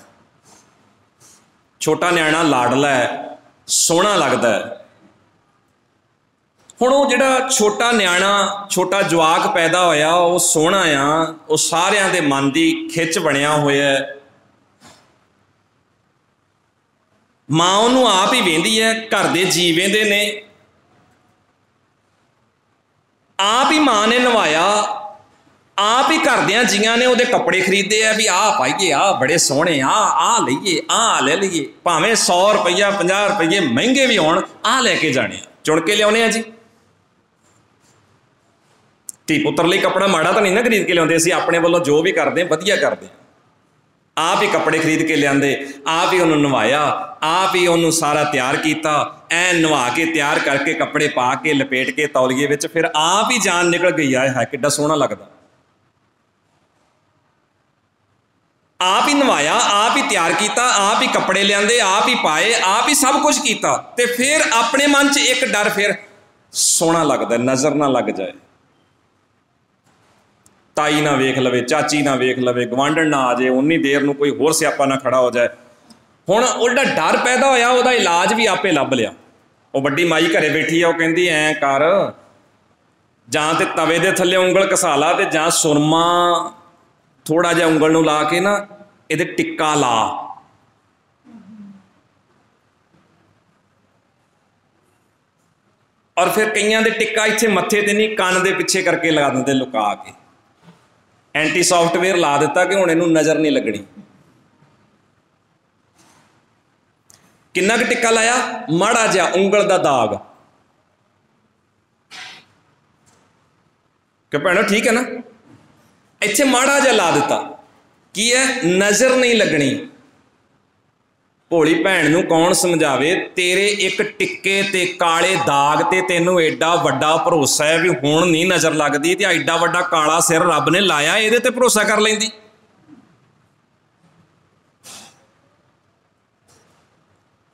ਛੋਟਾ ਨਿਆਣਾ ਲਾਡਲਾ ਹੈ, ਸੋਹਣਾ ਲੱਗਦਾ ਹੈ। ਹੁਣ ਉਹ ਜਿਹੜਾ ਛੋਟਾ ਨਿਆਣਾ, ਛੋਟਾ ਜਵਾਕ ਪੈਦਾ ਹੋਇਆ, ਉਹ ਸੋਹਣਾ ਆ, ਉਹ ਸਾਰਿਆਂ ਦੇ ਮਨ ਦੀ ਖਿੱਚ ਬਣਿਆ ਹੋਇਆ ਹੈ। ਮਾਂ ਉਹਨੂੰ ਆਪ ਹੀ ਵੇਂਦੀ ਹੈ, ਘਰ ਦੇ ਜੀ ਵੇਂਦੇ ਨੇ, ਆਪ ਹੀ ਮਾਂ ਨੇ ਨਵਾਇਆ, ਆਪ ਹੀ ਘਰਦਿਆਂ ਜੀਆਂ ਨੇ ਉਹਦੇ ਕੱਪੜੇ ਖਰੀਦੇ ਆ ਵੀ ਆਹ ਪਾਈਏ, ਆਹ ਬੜੇ ਸੋਹਣੇ, ਆਹ ਲਈਏ, ਆਹ ਲੈ ਲਈਏ, ਭਾਵੇਂ 100 ਰੁਪਈਆ 50 ਰੁਪਈਏ ਮਹਿੰਗੇ ਵੀ ਹੋਣ, ਆਹ ਲੈ ਕੇ ਜਾਣੇ ਆ, ਚੁਣ ਕੇ ਲਿਆਉਣੇ ਆ ਜੀ। ਧੀ ਪੁੱਤਰ ਲਈ ਕੱਪੜਾ ਮਾੜਾ ਤਾਂ ਨਹੀਂ ਨਾ ਖਰੀਦ ਕੇ ਲਿਆਉਂਦੇ, ਅਸੀਂ ਆਪਣੇ ਵੱਲੋਂ ਜੋ ਵੀ ਕਰਦੇ ਵਧੀਆ ਕਰਦੇ ਹਾਂ। ਆਪ ਹੀ ਕੱਪੜੇ ਖਰੀਦ ਕੇ ਲਿਆਂਦੇ, ਆਪ ਹੀ ਉਹਨੂੰ ਨਵਾਇਆ, ਆਪ ਹੀ ਉਹਨੂੰ ਸਾਰਾ ਤਿਆਰ ਕੀਤਾ, ਐ ਨਵਾ ਕੇ ਤਿਆਰ ਕਰਕੇ ਕੱਪੜੇ ਪਾ ਕੇ ਲਪੇਟ ਕੇ ਤੌਲੀਏ ਵਿੱਚ, ਫਿਰ ਆਪ ਹੀ ਜਾਨ ਨਿਕਲ ਗਈ। ਆਏ ਹੈ ਕਿੱਡਾ ਸੋਹਣਾ ਲੱਗਦਾ। ਆਪ ਹੀ ਨਵਾਇਆ, ਆਪ ਹੀ ਤਿਆਰ ਕੀਤਾ, ਆਪ ਹੀ ਕੱਪੜੇ ਲਿਆਂਦੇ, ਆਪ ਹੀ ਪਾਏ, ਆਪ ਹੀ ਸਭ ਕੁਝ ਕੀਤਾ, ਤੇ ਫਿਰ ਆਪਣੇ ਮਨ 'ਚ ਇੱਕ ਡਰ, ਫਿਰ ਸੋਹਣਾ ਲੱਗਦਾ, ਨਜ਼ਰ ਨਾ ਲੱਗ ਜਾਏ, ਤਾਈ ਨਾ ਵੇਖ ਲਵੇ, ਚਾਚੀ ਨਾ ਵੇਖ ਲਵੇ, ਗਵਾਂਢਣ ਨਾ ਆ ਜਾਏ, ਉਨੀ ਦੇਰ ਨੂੰ ਕੋਈ ਹੋਰ ਸਿਆਪਾ ਨਾ ਖੜਾ ਹੋ ਜਾਏ। ਹੁਣ ਉਹ ਜਿਹੜਾ ਡਰ ਪੈਦਾ ਹੋਇਆ, ਉਹਦਾ ਇਲਾਜ ਵੀ ਆਪੇ ਲੱਭ ਲਿਆ। ਉਹ ਵੱਡੀ ਮਾਈ ਘਰੇ ਬੈਠੀ ਆ, ਉਹ ਕਹਿੰਦੀ ਐਂ ਕਰ, ਜਾਂ ਤੇ ਤਵੇ ਦੇ ਥੱਲੇ ਉਂਗਲ ਘਸਾ ਲਾ, ਤੇ ਜਾਂ ਸੁਰਮਾ ਥੋੜਾ ਜਿਹਾ ਉਂਗਲ ਨੂੰ ਲਾ ਕੇ ਨਾ ਇਹਦੇ ਟਿੱਕਾ ਲਾ। ਔਰ ਫਿਰ ਕਈਆਂ ਦੇ ਟਿੱਕਾ ਇੱਥੇ ਮੱਥੇ ਤੇ ਨਹੀਂ, ਕੰਨ ਦੇ ਪਿੱਛੇ ਕਰਕੇ ਲਗਾ ਦਿੰਦੇ ਲੁਕਾ ਕੇ। ਐਂਟੀ ਸੌਫਟਵੇਅਰ ਲਾ ਦਿੱਤਾ ਕਿ ਹੁਣ ਇਹਨੂੰ ਨਜ਼ਰ ਨਹੀਂ ਲੱਗਣੀ। ਕਿੰਨਾ ਕੁ ਟਿੱਕਾ ਲਾਇਆ? ਮਾੜਾ ਜਿਹਾ ਉਂਗਲ ਦਾ ਦਾਗ। ਕਿ ਭੈਣੋ ਠੀਕ ਹੈ ਨਾ, ਇੱਥੇ ਮਾੜਾ ਜਿਹਾ ਲਾ ਦਿੱਤਾ, ਕੀ ਹੈ? ਨਜ਼ਰ ਨਹੀਂ ਲੱਗਣੀ। ਭੋਲੀ ਭੈਣ ਨੂੰ ਕੌਣ ਸਮਝਾਵੇ, ਤੇਰੇ ਇੱਕ ਟਿੱਕੇ ਤੇ ਕਾਲੇ ਦਾਗ ਤੇ ਤੈਨੂੰ ਐਡਾ ਵੱਡਾ ਭਰੋਸਾ ਹੈ ਵੀ ਹੁਣ ਨਹੀਂ ਨਜ਼ਰ ਲੱਗਦੀ, ਤੇ ਐਡਾ ਵੱਡਾ ਕਾਲਾ ਸਿਰ ਰੱਬ ਨੇ ਲਾਇਆ, ਇਹਦੇ ਤੇ ਭਰੋਸਾ ਕਰ ਲੈਂਦੀ।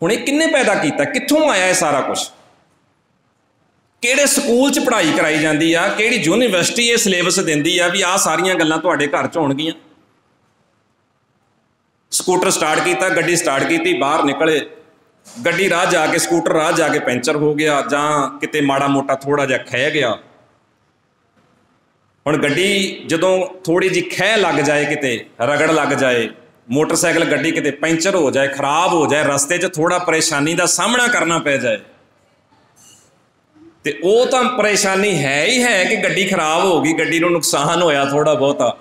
ਹੁਣ ਇਹ ਕਿੰਨੇ ਪੈਦਾ ਕੀਤਾ? ਕਿੱਥੋਂ ਆਇਆ ਇਹ ਸਾਰਾ ਕੁਛ? ਕਿਹੜੇ ਸਕੂਲ 'ਚ ਪੜ੍ਹਾਈ ਕਰਾਈ ਜਾਂਦੀ ਆ? ਕਿਹੜੀ ਯੂਨੀਵਰਸਿਟੀ ਇਹ ਸਿਲੇਬਸ ਦਿੰਦੀ ਆ ਵੀ ਆਹ ਸਾਰੀਆਂ ਗੱਲਾਂ ਤੁਹਾਡੇ ਘਰ 'ਚ ਹੋਣਗੀਆਂ? ਸਕੂਟਰ ਸਟਾਰਟ ਕੀਤਾ, ਗੱਡੀ ਸਟਾਰਟ ਕੀਤੀ, ਬਾਹਰ ਨਿਕਲੇ, ਗੱਡੀ ਰਾਹ ਜਾ ਕੇ, ਸਕੂਟਰ ਰਾਹ ਜਾ ਕੇ ਪੈਂਚਰ ਹੋ ਗਿਆ, ਜਾਂ ਕਿਤੇ ਮਾੜਾ ਮੋਟਾ ਥੋੜਾ ਜਿਹਾ ਖਹਿ ਗਿਆ। ਹੁਣ ਗੱਡੀ ਜਦੋਂ ਥੋੜੀ ਜਿਹੀ ਖਹਿ ਲੱਗ ਜਾਏ, ਕਿਤੇ ਰਗੜ ਲੱਗ ਜਾਏ, ਮੋਟਰਸਾਈਕਲ ਗੱਡੀ ਕਿਤੇ ਪੈਂਚਰ ਹੋ ਜਾਏ, ਖਰਾਬ ਹੋ ਜਾਏ, ਰਸਤੇ 'ਚ ਥੋੜਾ ਪਰੇਸ਼ਾਨੀ ਦਾ ਸਾਹਮਣਾ ਕਰਨਾ ਪੈ ਜਾਏ, ਤੇ ਉਹ ਤਾਂ ਪਰੇਸ਼ਾਨੀ ਹੈ ਹੀ ਹੈ ਕਿ ਗੱਡੀ ਖਰਾਬ ਹੋ ਗਈ, ਗੱਡੀ ਨੂੰ ਨੁਕਸਾਨ ਹੋਇਆ ਥੋੜਾ ਬਹੁਤਾ,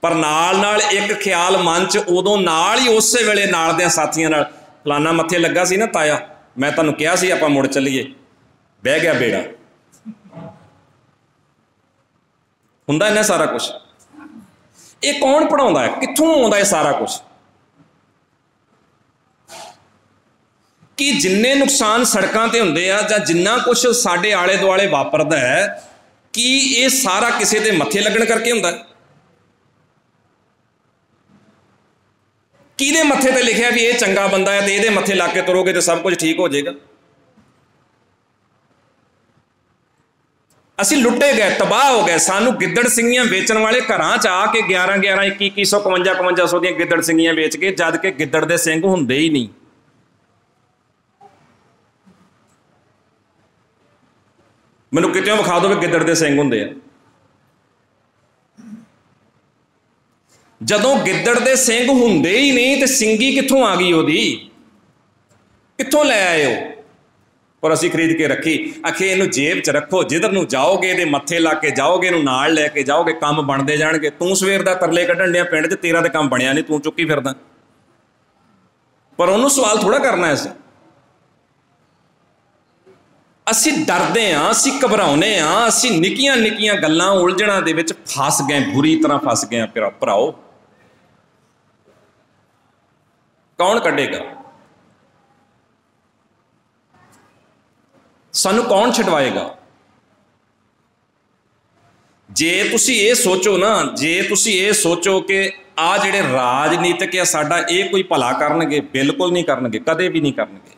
ਪਰ ਨਾਲ ਨਾਲ ਇੱਕ ਖਿਆਲ ਮਨ 'ਚ ਉਦੋਂ ਨਾਲ ਹੀ ਉਸੇ ਵੇਲੇ ਨਾਲ ਦਿਆਂ ਸਾਥੀਆਂ ਨਾਲ, ਫਲਾਨਾ ਮੱਥੇ ਲੱਗਾ ਸੀ ਨਾ ਤਾਇਆ, ਮੈਂ ਤੁਹਾਨੂੰ ਕਿਹਾ ਸੀ ਆਪਾਂ ਮੁੜ ਚੱਲੀਏ, ਬਹਿ ਗਿਆ ਬੇੜਾ। ਹੁੰਦਾ ਇਹਨਾਂ ਸਾਰਾ ਕੁਛ। ਇਹ ਕੌਣ ਪੜ੍ਹਾਉਂਦਾ ਹੈ? ਕਿੱਥੋਂ ਆਉਂਦਾ ਇਹ ਸਾਰਾ ਕੁਛ? ਕਿ ਜਿੰਨੇ ਨੁਕਸਾਨ ਸੜਕਾਂ ਤੇ ਹੁੰਦੇ ਆ, ਜਾਂ ਜਿੰਨਾ ਕੁਛ ਸਾਡੇ ਆਲੇ ਦੁਆਲੇ ਵਾਪਰਦਾ ਹੈ, ਕੀ ਇਹ ਸਾਰਾ ਕਿਸੇ ਦੇ ਮੱਥੇ ਲੱਗਣ ਕਰਕੇ ਹੁੰਦਾ? ਕਿਹਦੇ ਮੱਥੇ ਤੇ ਲਿਖਿਆ ਵੀ ਇਹ ਚੰਗਾ ਬੰਦਾ ਹੈ ਤੇ ਇਹਦੇ ਮੱਥੇ ਲੱਗ ਕੇ ਤੁਰੋਗੇ ਤੇ ਸਭ ਕੁਝ ਠੀਕ ਹੋ ਜਾਏਗਾ? ਅਸੀਂ ਲੁੱਟੇ ਗਏ, ਤਬਾਹ ਹੋ ਗਏ। ਸਾਨੂੰ ਗਿੱਦੜ ਸਿੰਘੀਆਂ ਵੇਚਣ ਵਾਲੇ ਘਰਾਂ 'ਚ ਆ ਕੇ 11-11, 21-2100, 55-5500 ਦੀਆਂ ਗਿੱਦੜ ਸਿੰਘੀਆਂ ਵੇਚ ਕੇ, ਜਦ ਕਿ ਗਿੱਦੜ ਦੇ ਸਿੰਘ ਹੁੰਦੇ ਹੀ ਨਹੀਂ। ਮੈਨੂੰ ਕਿਤੇ ਵਿਖਾ ਦਿਓ ਵੀ ਗਿੱਦੜ ਦੇ ਸਿੰਘ ਹੁੰਦੇ ਆ। ਜਦੋਂ ਗਿੱਦੜ ਦੇ ਸਿੰਘ ਹੁੰਦੇ ਹੀ ਨਹੀਂ ਤੇ ਸਿੰਗੀ ਕਿੱਥੋਂ ਆ ਗਈ? ਉਹਦੀ ਕਿੱਥੋਂ ਲੈ ਆਏ ਹੋ? पर असी खरीद के रखी, आखे इनू जेब च रखो, जिधर नू जाओगे इहदे मत्थे ला के जाओगे, इनू नाल लैके जाओगे, काम बनते जाणगे। तू सवेर दा तरले कढण डिया पिंड च, तेरा तो काम बनया नहीं, तू चुक्की फिरदा। पर उन्होंने सवाल थोड़ा करना है। असी डरदे हाँ, असी घबराउने हाँ, असी निक्कियां निक्कियां गल्लां उलझणां दे विच फस गए, बुरी तरह फस गए भराओ। कौन कढेगा सानू, कौन छडवाएगा? जे तुसी ये सोचो ना, जे तुसी ये सोचो कि आ जिहड़े राजनीतिक आ साडा ये कोई भला करनगे, बिल्कुल नहीं करनगे, कदे भी नहीं करनगे।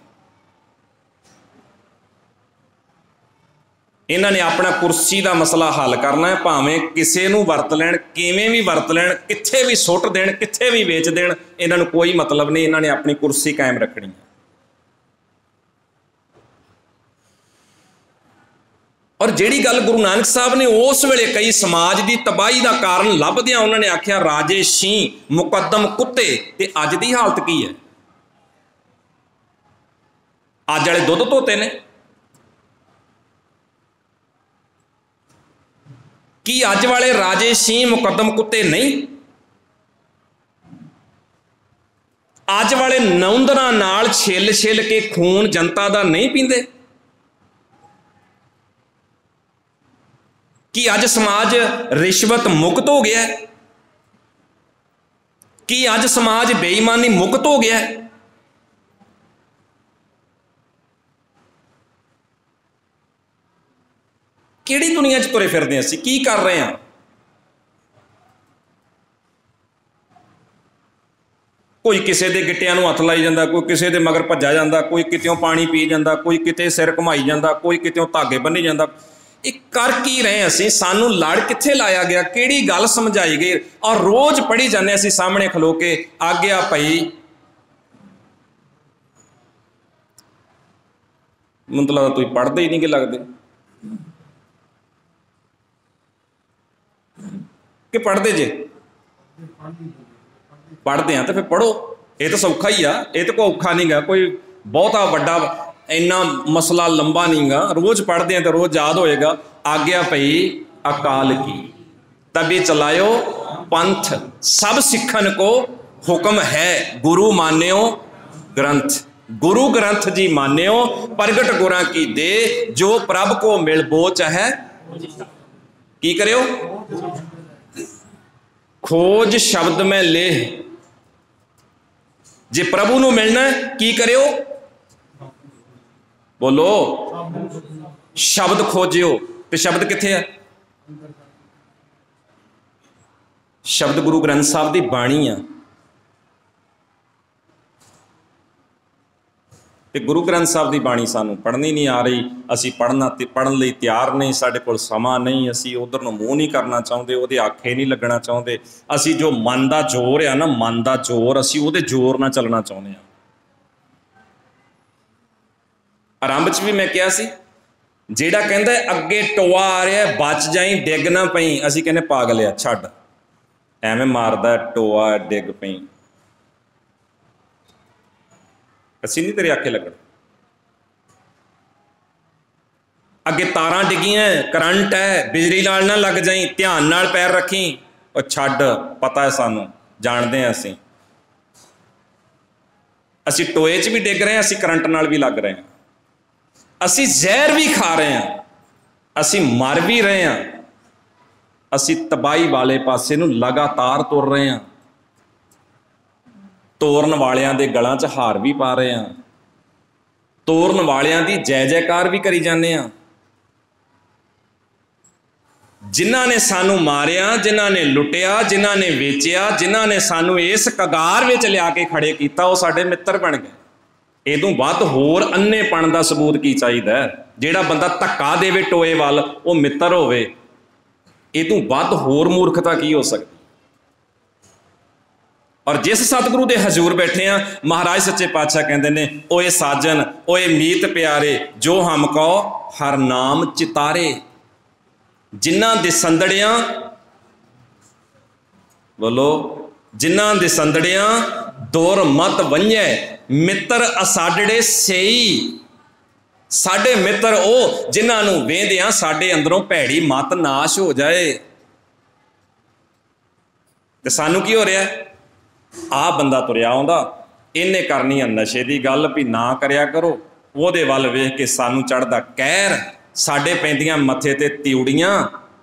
इन्हां ने अपना कुर्सी का मसला हल करना है, भावें किसी नूं वरत लैण, किवें भी वरत लैण, कित्थे भी सुट देण, कित्थे भी वेच देण, इन्हां नूं कोई मतलब नहीं। इन्हां ने अपनी कुर्सी कायम रखनी है। और जिहड़ी गल गुरु नानक साहब ने उस वेले कई समाज की तबाही का कारण लभदियां उन्होंने आख्या राजे शीं मुकदम कुत्ते, ते अज की हालत की है? अज वाले दुध धोते ने कि अज वाले राजे शीं मुकदम कुत्ते नहीं? अज वाले नौंदरां नाल छिल छिल के खून जनता दा नहीं पींदे? कि अज समाज रिश्वत मुक्त हो गया है? कि अज समाज बेईमानी मुक्त हो गया है? किहड़ी दुनिया च तुरे फिरदे असीं, की कर रहे हैं? कोई किसी के गिट्टियां नूं हथ लाई जांदा, कोई किसी के मगर भज्जा जांदा, कोई कितों पानी पी जांदा, कोई किते सिर घुमाई जांदा, कोई कितों धागे बन्नी जांदा। ये कर की रहे असीं? सानू लड़ कित्थे लाया गया? किहड़ी गल समझाई गई? और रोज पढ़ी जाने असीं सामने खलो के आग्या पई। मतलब तुसीं पढ़दे ही नहीं कि लगदे कि पढ़ते जे? पढ़ते हैं तो फिर पढ़ो, ये तो सौखा ही आ, ये तो कोई औखा नहीं गा, कोई बहुता वड्डा इन्ना मसला लंबा नहीं गा। रोज पढ़ते हैं तो रोज याद होएगा। आग्या पई अकाल की तभी चलायो पंथ, सब सिखन को हुक्म है, गुरु मान्यो ग्रंथ। गुरु ग्रंथ जी मान्यो, प्रगट गुरां की दे, जो प्रभ को मिल बोच है की करियो, खोज शब्द में ले। जे प्रभु नूं मिलना की करियो, बोलो शब्द खोजियो। ते शब्द कित्थे है? शब्द गुरु ग्रंथ साहब की बाणी आ। ते गुरु ग्रंथ साहब की बाणी सानू पढ़नी नहीं आ रही, असी पढ़न लई तैयार नहीं, साडे कोल समा नहीं, असी उधर नूं मूँह नहीं करना चाहते, उहदे आखे नहीं लगना चाहते। असी जो मन का जोर है ना, मन का जोर, असी उहदे जोर नाल चलना चाहुंदे हां। आरंभ च भी मैं कहा सी, जेड़ा कहंदा अगे टोआ आ रहा है बच जाई डिग ना पई, असी कहने पागल आ, छड्ड एवें मारदा टोआ डिग पई, असी नहीं तेरे आखे लगना। अगे तारां डिगियां, करंट है, बिजली नाल ना लग जाई, ध्यान नाल पैर रखी, और छड्ड पता है सानू, जानते हैं असी टोए च भी डिग रहे हैं, असी करंट नाल भी लग रहे हैं, असी जहर भी खा रहे हैं, असी मर भी रहे हैं, असी तबाही वाले पासे नूं लगातार तुर रहे हैं, तोरन वालियां दे गलां च हार भी पा रहे हैं, तोरन वालियां दी जय जयकार भी करी जाने हैं। जिन्हां ने सानू मारिया, जिन्हां ने लुटिया, जिन्हां ने वेचिया, जिन्हां ने सानू इस कगार विच लिया के खड़े कीता, वो साडे मित्र बन गए। इदों वध होर अन्नेपण दा सबूत की चाहिदा है? जिहड़ा बंदा धक्का देवे टोए वाल वो मित्र होवे, इदों वध होर मूर्खता की हो सकती? और जिस सतगुरु दे हजूर बैठे हैं, महाराज सच्चे पातशाह कहते ने, ओए साजन ओए मीत प्यारे, जो हमको हर नाम चितारे, जिन्हां दे संदड़ियां, बोलो जिन्हां दे संदड़ियां दुर मत वंझे, मित्र असाडड़े सेई, साडे मित्र वो जिन्हां नूं वेंदियां साडे अंदरों भैड़ी मत नाश हो जाए। ते सानू की हो रहा है? आ बंदा तुरिया आउंदा, इन्हें करनी है नशे की गल भी ना करया करो, ਉਹਦੇ ਵੱਲ वेख के सानू चढ़दा कहर, साडे पैंदियां मथे ते तिउड़ियां,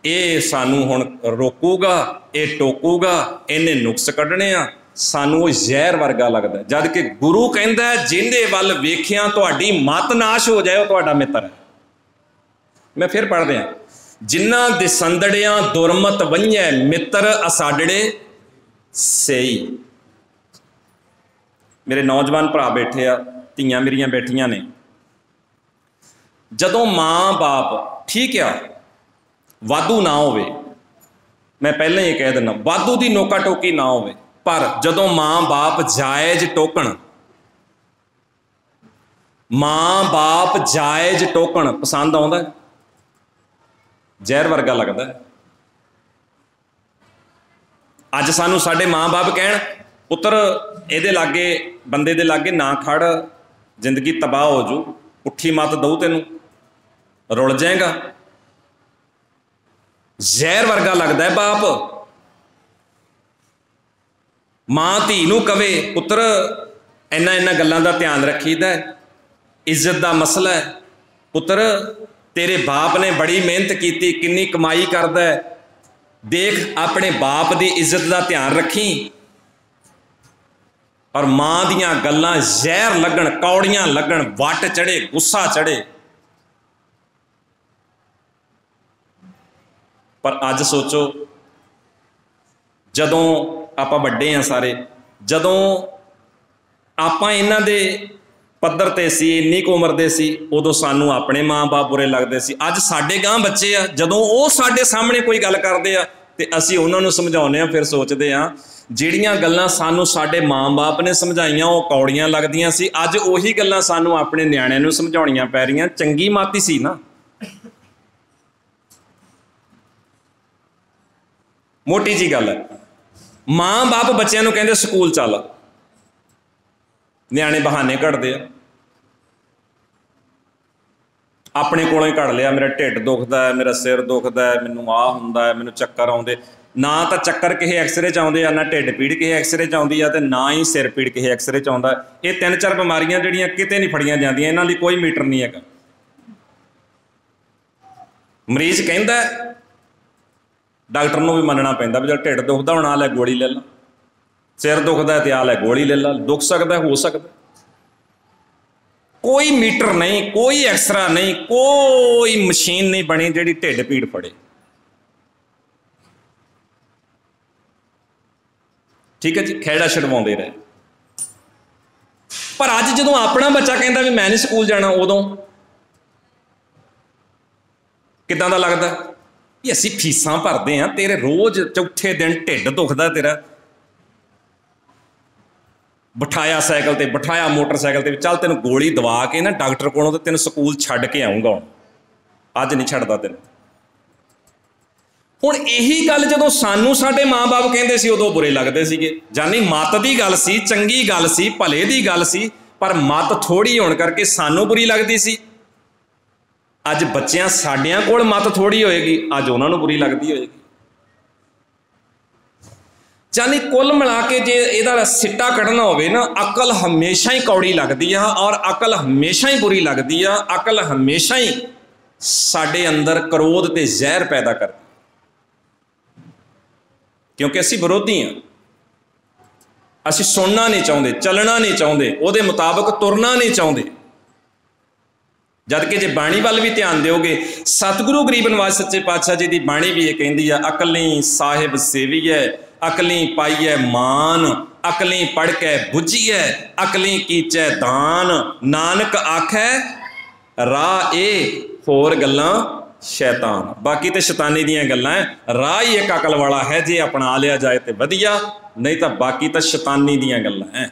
ये सानू हुण रोकूगा, ये टोकूगा, इन्हें नुक्स कढ़ने आ। सानू वो जहर वर्गा लगता, जद कि गुरु कहंदा जिंदे वल वेखिया तुहाडी मत नाश हो जाए, वो तुहाडा मित्र है। मैं फिर पढ़ दिया, जिन्हां दिसंदड़ियां दुरमत वंझै, मित्र असाडड़े सही। मेरे नौजवान भरा बैठे आ, ਧੀਆਂ मेरियां बैठियां ने, जदों माँ बाप ठीक आ वाधू ना होवे, मैं पहले ही कह दिना वाधू की नोका टोकी ना होवे, पर जदों माँ बाप जायज़ टोकण, माँ बाप जायज़ टोकण पसंद आउंदा, जहर वर्गा लगदा। अज सानू साडे माँ बाप कहण पुत्र इहदे लागे बंदे दे लागे ना खड़, जिंदगी तबाह हो जू, उठी मत दऊ तेनू, रुल जाएगा। जहर वर्गा लगता है बाप। मां धी नूं कवे पुत्र इन्हां गल्लां दा ध्यान रखीदा है, इज्जत दा मसला है, पुत्र तेरे बाप ने बड़ी मेहनत की, किन्नी कमाई करदा है, देख अपने बाप दी इज्जत दा ध्यान रखी। और मां दियां गल्लां जहर लगन, कौड़ियां लगन, वट चढ़े, गुस्सा चढ़े। पर अज सोचो जदों आपां वड्डे हैं सारे, जदों आपां इन्हां दे पद्धर ते सी, इन्नी क उमर दे सी, उदों सानू अपने माँ बाप बुरे लगदे सी। अज साडे गांह बच्चे आ, जदों वो साडे सामने कोई गल करदे आ ते असीं उन्हां नूं समझाउने आ, फिर सोचदे आ ਜਿਹੜੀਆਂ ਗੱਲਾਂ ਸਾਨੂੰ ਸਾਡੇ ਮਾਂ-ਬਾਪ ਨੇ ਸਮਝਾਈਆਂ ਉਹ ਕੌੜੀਆਂ ਲੱਗਦੀਆਂ ਸੀ, ਅੱਜ ਉਹੀ ਗੱਲਾਂ ਸਾਨੂੰ ਆਪਣੇ ਨਿਆਣਿਆਂ ਨੂੰ ਸਮਝਾਉਣੀਆਂ ਪੈ ਰਹੀਆਂ। ਚੰਗੀ ਮਾਤੀ ਸੀ ਨਾ, ਮੋਟੀ ਜੀ ਗੱਲ ਹੈ। ਮਾਂ-ਬਾਪ ਬੱਚਿਆਂ ਨੂੰ ਕਹਿੰਦੇ ਸਕੂਲ ਚੱਲ, ਨਿਆਣੇ ਬਹਾਨੇ ਕੱਢਦੇ ਆ, ਆਪਣੇ ਕੋਲੋਂ ਹੀ ਕੱਢ ਲਿਆ, ਮੇਰਾ ਢਿੱਡ ਦੁਖਦਾ ਹੈ, ਮੇਰਾ ਸਿਰ ਦੁਖਦਾ ਹੈ, ਮੈਨੂੰ ਆਹ ਹੁੰਦਾ ਹੈ, ਮੈਨੂੰ ਚੱਕਰ ਆਉਂਦੇ। ना तो चक्कर किसी एक्सरे च आउंदे आ, ना ढिड पीड़ किसी एक्सरे च आउंदी आ, ते ना ही सिर पीड़ किसी एक्सरे च आउंदा। ये 3-4 बीमारियां जिहड़ियां किते नहीं फड़ियां जांदियां, इन्हां दी कोई मीटर नहीं है। मरीज कहंदा डॉक्टर नूं भी मनना पैंदा भी, जब ढिड दुखदा हुण आ लै गोली ले ला, सिर दुखदा ते आ लै गोली ले ला, दुख सकदा हो सकदा। कोई मीटर नहीं, कोई एक्सरा नहीं, कोई मशीन नहीं बनी जिहड़ी ढिड पीड़ फड़े। ठीक है जी, खैड़ा छड़वाउंदे रहे। पर अज जदों अपना बच्चा कहता भी मैं नहीं स्कूल जाना, उदों किदां दा लगदा भी असीं फीसां भरदे हां, तेरे रोज़ चौथे दिन ढिड दुखदा तेरा, बिठाया साइकिल ते, बिठाया मोटरसाइकिल ते, चल तेन गोली दवा के ना डॉक्टर कोलों ते तेन स्कूल छड्ड के आऊँगा, अज नहीं छड्डदा तेन। हुण यही गल जदों सानू साडे माँ बाप कहंदे सी उदों बुरे लगदे सीगे, जानी मत दी गल सी, चंगी गल सी, भले दी गल सी, पर मत थोड़ी होण करके सानू बुरी लगदी सी। अज बच्चियां साडियां कोल मत थोड़ी होएगी, अज उन्हां नूं बुरी लगदी होएगी। जानी कुल मिला के जे इहदा सिट्टा कढ़ना होवे ना, अकल हमेशा ही कौड़ी लगदी आ, और अकल हमेशा ही बुरी लगदी आ। अकल हमेशा ही साडे अंदर क्रोध ते जहर पैदा करदी, क्योंकि असी विरोधी हाँ, असी सुनना नहीं चाहते, चलना नहीं चाहते, उहदे मुताबिक तुरना नहीं चाहते। जबकि जे बाणी वाल भी ध्यान दोगे, सतगुरु गरीब नवाज सच्चे पातशाह जी की बाणी भी ये कहती है, अकली साहिब सेवी है, अकली पाई है मान, अकली पढ़ के बुझी है, अकली कीचै दान, नानक आखै राह ए होर गल्लां शैतान। बाकी तो शैतानी दियां गल्लां है, राह ही एक अकल वाला है, जे अपना लिया जाए तो वधिया, नहीं तो बाकी तो शैतानी दियां गल्लां है।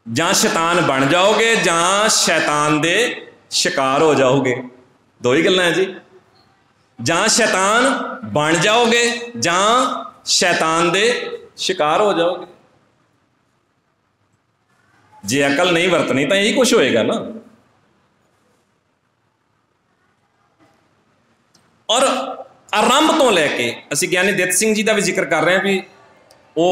जां शैतान बन जाओगे, जां शैतान दे शिकार हो जाओगे, दो ही गल्लां हैं जी। जां शैतान बन जाओगे, जां शैतान दे शिकार हो जाओगे। जे अकल नहीं वरतनी तो यही कुछ होएगा ना। और आरंभ तो लैके असी ज्ञानी दित सिंह जी का भी जिक्र कर रहे हैं भी वो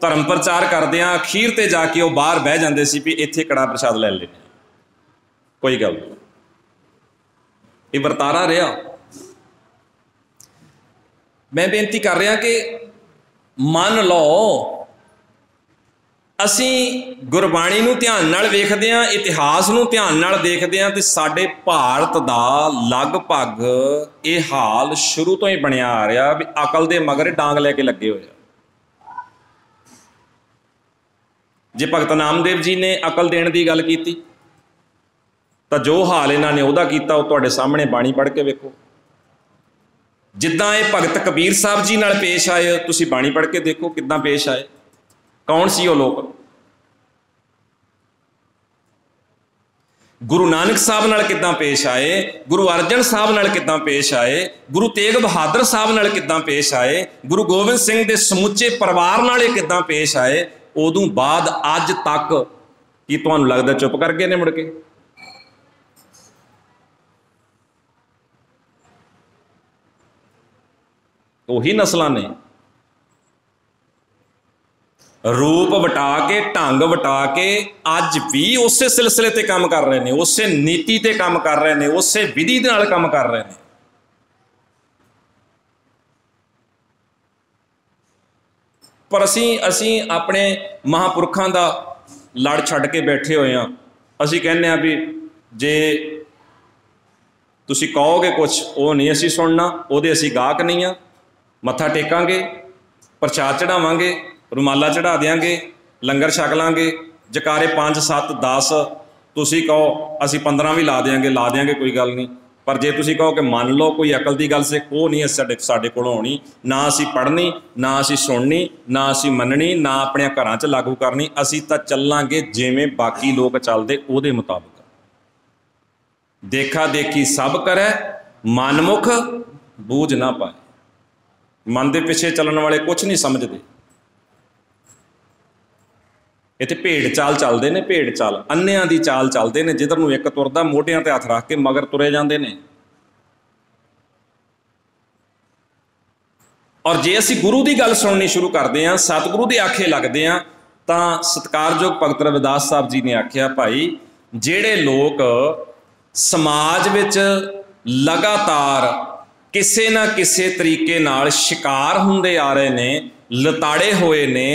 धर्म प्रचार करते हैं, अखीर ते जाके वो बाहर बह जाते सी भी इत्थे कड़ा प्रसाद लै लेने, कोई गल नहीं, ये वरतारा रहा। मैं बेनती कर रहा कि मान लो असी गुरबाणी नूं ध्यान नाल वेखदे हां, इतिहास नूं ध्यान नाल देखदे हां, ते साडे भारत दा लगभग ये हाल शुरू तो ही बनिया आ रहा भी अकल दे मगर डांग लैके लगे हुए। जे भगत नामदेव जी ने अकल देण दी गल कीती तो जो हाल इन्हां ने उहदा कीता वो तुहाडे सामने बाणी पढ़ के वेखो। जिद्दां ये भगत कबीर साहब जी नाल पेश आए, तुसीं बाणी पढ़ के देखो किद्दां पेश आए, कौन सी वो लोग। गुरु नानक साहब नाल किद्दां पेश आए, गुरु अर्जन साहब नाल किद्दां पेश आए, गुरु तेग बहादुर साहब नाल किद्दां पेश आए, गुरु गोबिंद सिंह दे समुचे परिवार नाल किद्दां पेश आए। उदों बाद अज तक की तुहानूं लगदा चुप कर गए ने मुड़ के? उही नस्लां ने रूप वटा के, ढंग वटा के अज भी उस सिलसिले ते काम कर रहे हैं, उस नीति ते काम कर रहे हैं, उस विधि दे नाल काम कर रहे हैं। पर असी अपने महापुरखों का लड़ छड्ड के बैठे हुए हाँ। असी कहने आ भी जे तुसी कहोगे कुछ वो नहीं असी सुनना, उहदे असी गाहक नहीं हाँ। मत्था टेकांगे, प्रसाद चढ़ावांगे, रुमाला चढ़ा देंगे, लंगर छक लांगे, जकारे 5 7 10 तुसी कहो असी 15 भी ला देंगे कोई गल नहीं। पर जे तुसी कहो कि मान लो कोई अकल की गल से वो नहीं साडे कोल होनी, ना असी पढ़नी, ना असी सुननी, ना असी मननी, ना अपने घरां च लागू करनी। असी तां चलांगे जिवें बाकी लोग चलदे उहदे मुताबिक। देखा देखी सब करे, मनमुख बूझ ना पाए। मन दे पिछे चलण वाले कुछ नहीं समझते। इत्थे भेड़ चाल चलते हैं, भेड़ चाल अन्नियां दी चाल चलते हैं, जिधर नूं एक तुरदा मोढियां ते हथ रख के मगर तुरे जाते हैं। और जे असी गुरु की गल सुननी शुरू करते हैं, सतगुरु के आखे लगते हैं, तो सत्कारयोग भगत रविदास साहब जी ने आख्या भाई जिहड़े लोग समाज विच लगातार किसी ना किसी तरीके नाल शिकार हुंदे आ रहे ने, लताड़े हुए ने,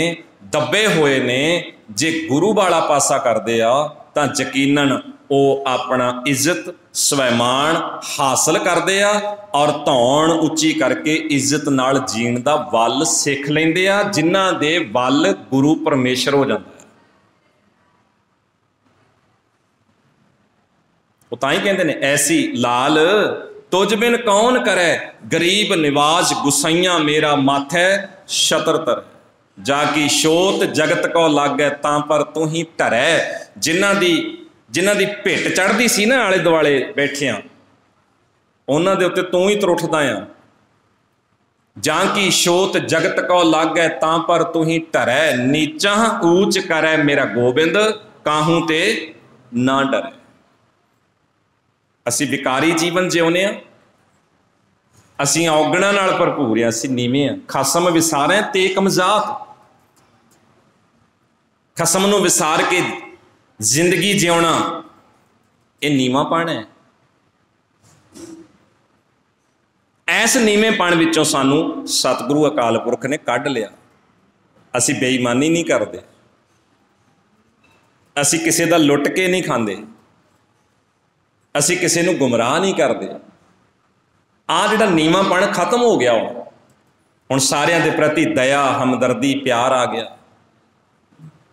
दबे हुए ने, जे गुरु वाला पासा करते आ तो यकीनन वो अपना इज्जत स्वैमान हासिल करते आ और धौन उच्ची करके इज्जत नाल जीण दा वल सिख लैंदे आ, जिन्हां दे वल गुरु परमेश्वर हो जाता है। वो तां ही कहते हैं ऐसी लाल तुझ बिन कौन करे, गरीब निवाज गुसाइयां मेरा माथे छतर तर, जाकी शोत जगत को लागै तां पर तू ही धरै। जिन्हां दी भिट चढ़दी सी ना आले दुआले बैठिया, उन्हां दे उत्ते तू ही त्रुठदा आ। जाकी शोत जगत को लागै तां पर तू ही धरै, नीचा ऊंच करै मेरा गोबिंद काहू ते ना डरै। असी विकारी जीवन जिउने आ, असी औगणा नाल भरपूर आ, असी नीवें आ। खसम विसारे ते कमजात, खसम नूं विसार के जिंदगी जिउणा ये नीवांपण है। ऐस नीवेंपण विचों सानू सतगुरु अकाल पुरख ने कढ लिया। असी बेईमानी नहीं करते, असी किसी दा लुट के नहीं खांदे, असी किसी नूं गुमराह नहीं करते। आ जिहड़ा नीवांपण खत्म हो गया, हुण सारियां दे प्रति दया हमदर्दी प्यार आ गया।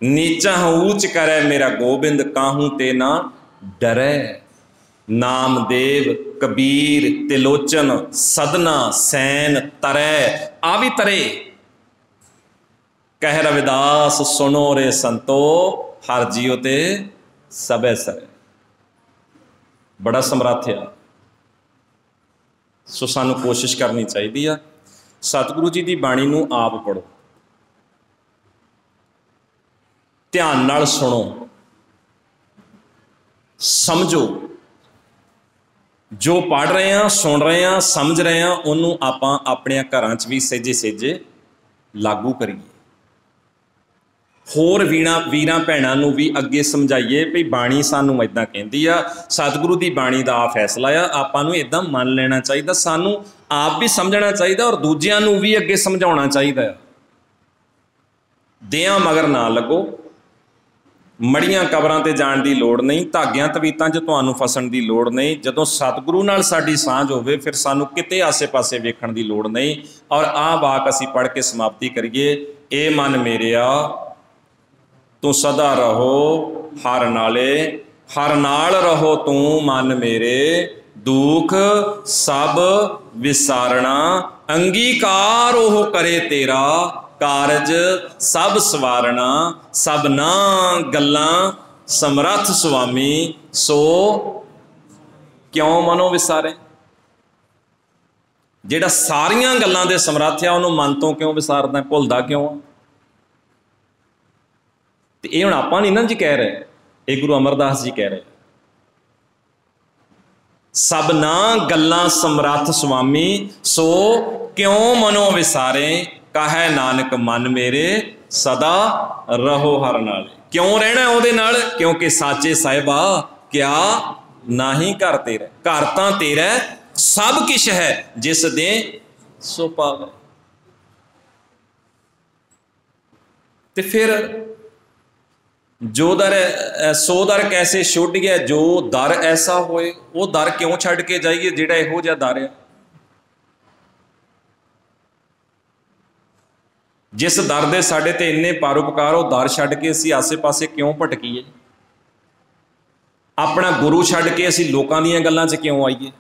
नीचा ऊंच करे मेरा गोबिंद काहू ते ना डरै। नामदेव कबीर तिलोचन सदना सैन तरै, आ भी तरे। कह रविदास सुनो रे संतो, हर जियो ते सबे सरे। बड़ा समर्थ है। सो सानू कोशिश करनी चाहिए। सतगुरु जी की बाणी नूं आप पढ़ो, ध्यान नाल सुनो, समझो, जो पढ़ रहे हैं, सुन रहे हैं, समझ रहे हैं, उन्होंने आपां अपने घरां च भी सहेजे सहेजे लागू करिए। होर वीरां भैणां नूं भी अगे समझाइए भी बाणी सानूं इदां कहंदी आ, सतगुरु की बाणी का आ फैसला आ, आपां नूं इदां मन लेना चाहिए, सानूं आप भी समझना चाहिए और दूजिआं नूं भी अगे समझाउणा चाहिए। दियां मगर ना लगो, मड़ियां कबरां ते जाण दी लोड़ नहीं, धागियां तवीतां 'च तुहानूं फसण दी लोड़ नहीं। जदों सतगुरु नाल साडी सांझ होवे फिर सानूं किते आसे पासे वेखण दी लोड़ नहीं। और आ वाक असीं पढ़ के समाप्ति करिए। ए मन मेरिया तू सदा रहो हर नाले, हर नाल रहो तू मन मेरे, दुख सब विसारना, अंगीकार ओह करे तेरा, कारज सब सवारना, सबना गल्लां समरथ स्वामी, सो क्यों मनो विसारे। जिहड़ा सारियां गल्लां दे समरथ आ उहनूं मन तो क्यों विसारदा, भुलदा क्यों? तो ये हुण आपां नहीं ना जी कह रहे, ये गुरु अमरदास जी कह रहे, सबना गल्लां समरथ स्वामी, सो क्यों मनो विसारे, कहे नानक मन मेरे, सदा रहो हर नाल। क्यों रहना उहदे नाल? क्योंकि साचे साहिबा क्या नाही घर तेरा, घर तां तेरा सब किश है, जिस दे सो पावे। ते फिर जो दर सो दर कैसे छुड़ गया, जो दर ऐसा होए, वो दर क्यों छड़ के जाइए जिहड़ा इहो जिहा दर है। जिस दर दे साडे ते इन्ने परोपकार, वो दर छड़ के असीं आसे पासे क्यों भटकीए, अपना गुरु छड़ के असीं लोकां दीयां गल्लां 'च क्यों आईए?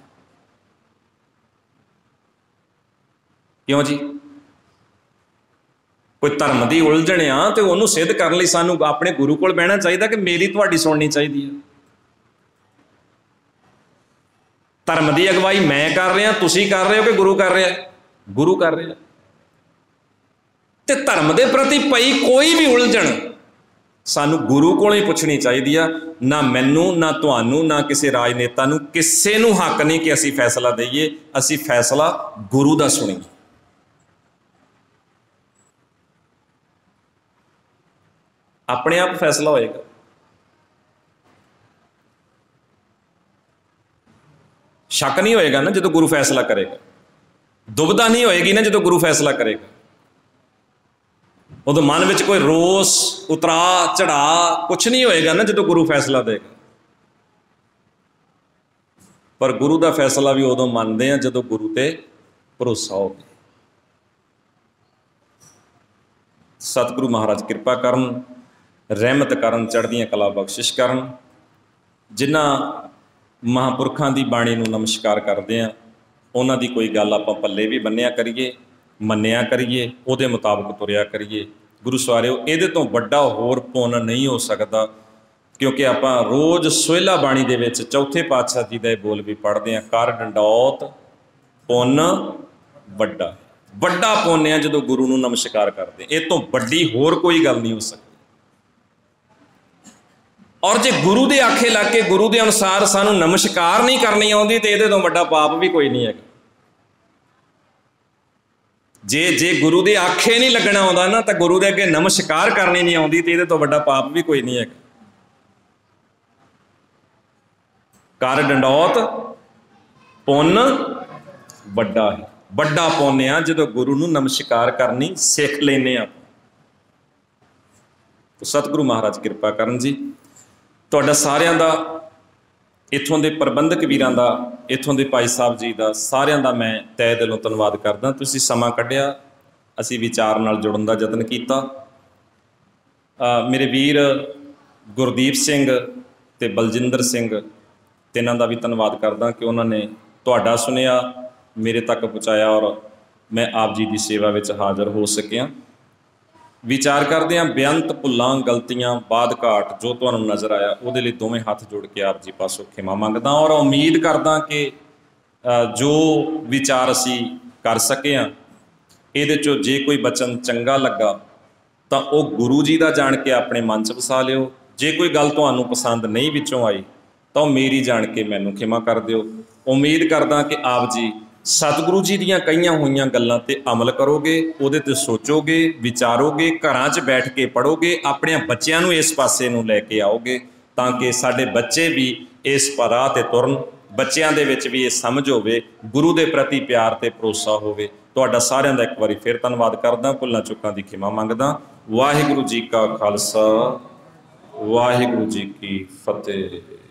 क्यों जी? कोई धर्म की उलझन आ तो उन्होंने सिद्ध करने लई सानूं अपने गुरु कोल बहना चाहिए कि मेरी तुहाडी सुननी चाहिए है। धर्म की अगवाई मैं कर रहा, तुसीं कर रहे हो कि गुरु कर रहा? गुरु कर रहा। तो धर्म के प्रति पई कोई भी उलझन सानूं गुरु कोलों ही पुछनी चाहिए आ। ना मैनूं, ना तुहानूं, ना किसी राजनेता नूं, किसी नूं हक नहीं कि असीं फैसला दईए। असीं फैसला गुरु दा सुणीए। अपने आप फैसला होएगा। शक नहीं होएगा ना जो गुरु फैसला करेगा, दुविधा नहीं होएगी ना जो गुरु फैसला करेगा। उदों मन में कोई रोस उतरा चढ़ा कुछ नहीं होएगा ना जो गुरु फैसला देगा। पर गुरु का फैसला भी उदों मानते हैं जो गुरु ते भरोसा हो। सतगुरु महाराज कृपा करन, रहमत करन, चढ़दियां कला बख्शिश करन। जिन्हां महापुरखों की बाणी नूं नमस्कार करते हैं, उन्हां दी कोई गल आपां पल्ले भी बन्निया करिए, मन्निया करिए, उहदे मुताबक तुरिया करिए। गुरु सवारिओ, इहदे तो वड्डा होर पुण्य नहीं हो सकता, क्योंकि आपां रोज़ सोहिला बाणी दे विच चौथे पातशाह जी दा बोल भी पढ़ते हैं, कर डंडौत पुण्य वड्डा। वड्डा पुण्य है जो गुरु नूं नमस्कार करते हैं। इस तो वड्डी होर कोई गल नहीं हो सकती। और जे गुरु दे आखे लग के गुरु दे अनुसार सानू नमस्कार नहीं करनी आउंदी तो इहदे तो वड्डा पाप भी कोई नहीं है। जे गुरु दे आखे नहीं लगना आउंदा ना, तो गुरु दे अगे नमस्कार करनी नहीं आउंदी तो इहदे तो वड्डा पाप भी कोई नहीं है। कर डंडौत पुण्य वड्डा है। वड्डा पुण्य आ जो गुरु नूं नमस्कार करनी सिख लैने आ। तो सतगुरु महाराज कृपा करन जी। तुहाडा सारियां दा, इत्थों के प्रबंधक वीरां दा, इत्थों के भाई साहब जी का, सारियां दा मैं तय दिलों धन्नवाद करदा। तुसीं समा कढ़िया, असीं विचार नाल जुड़न दा यतन कीता। मेरे वीर गुरदीप सिंह ते बलजिंदर सिंह, तिन्हां दा भी धन्नवाद करदा कि उन्होंने तुहाडा सुनिया, मेरे तक पहुँचाया और मैं आप जी की सेवा में हाज़र हो सकिया। विचार करते हैं बेअंत भुल्लां गलतियां बाद घाट जो तुहानूं नज़र आया, उहदे लई दोवें हत्थ जोड़ के आप जी पासों खिमा मंगदा और उम्मीद करदा कि जो विचार असी कर सके हाँ, इहदे चों जे कोई बचन चंगा लगा तो वह गुरु जी का जान के अपने मन च वसा लिओ। जे कोई गल तुहानूं पसंद नहीं विचों आई ਤਾਂ ਮੇਰੀ ਜਾਣ ਕੇ ਮੈਨੂੰ ਖਿਮਾ ਕਰ ਦਿਓ। ਉਮੀਦ ਕਰਦਾ ਕਿ ਆਪ ਜੀ ਸਤਿਗੁਰੂ ਜੀ ਦੀਆਂ ਕਹੀਆਂ ਹੋਈਆਂ ਗੱਲਾਂ ਤੇ ਅਮਲ ਕਰੋਗੇ, ਉਹਦੇ ਤੇ ਸੋਚੋਗੇ, ਵਿਚਾਰੋਗੇ, ਘਰਾਂ 'ਚ ਬੈਠ ਕੇ ਪੜ੍ਹੋਗੇ, ਆਪਣੇ ਬੱਚਿਆਂ ਨੂੰ ਇਸ ਪਾਸੇ ਨੂੰ ਲੈ ਕੇ ਆਓਗੇ, ਤਾਂ ਕਿ ਸਾਡੇ ਬੱਚੇ ਵੀ ਇਸ ਰਾਹ ਤੇ ਤੁਰਨ, ਬੱਚਿਆਂ ਦੇ ਵਿੱਚ ਵੀ ਇਹ ਸਮਝ ਹੋਵੇ, ਗੁਰੂ ਦੇ ਪ੍ਰਤੀ ਪਿਆਰ ਤੇ ਭਰੋਸਾ ਹੋਵੇ। ਤੁਹਾਡਾ ਸਾਰਿਆਂ ਦਾ ਇੱਕ ਵਾਰੀ ਫਿਰ ਧੰਨਵਾਦ ਕਰਦਾ, ਭੁੱਲਾਂ ਚੁੱਕਾਂ ਦੀ ਖਿਮਾ ਮੰਗਦਾ। ਵਾਹਿਗੁਰੂ ਜੀ ਕਾ ਖਾਲਸਾ, ਵਾਹਿਗੁਰੂ ਜੀ ਕੀ ਫਤਿਹ।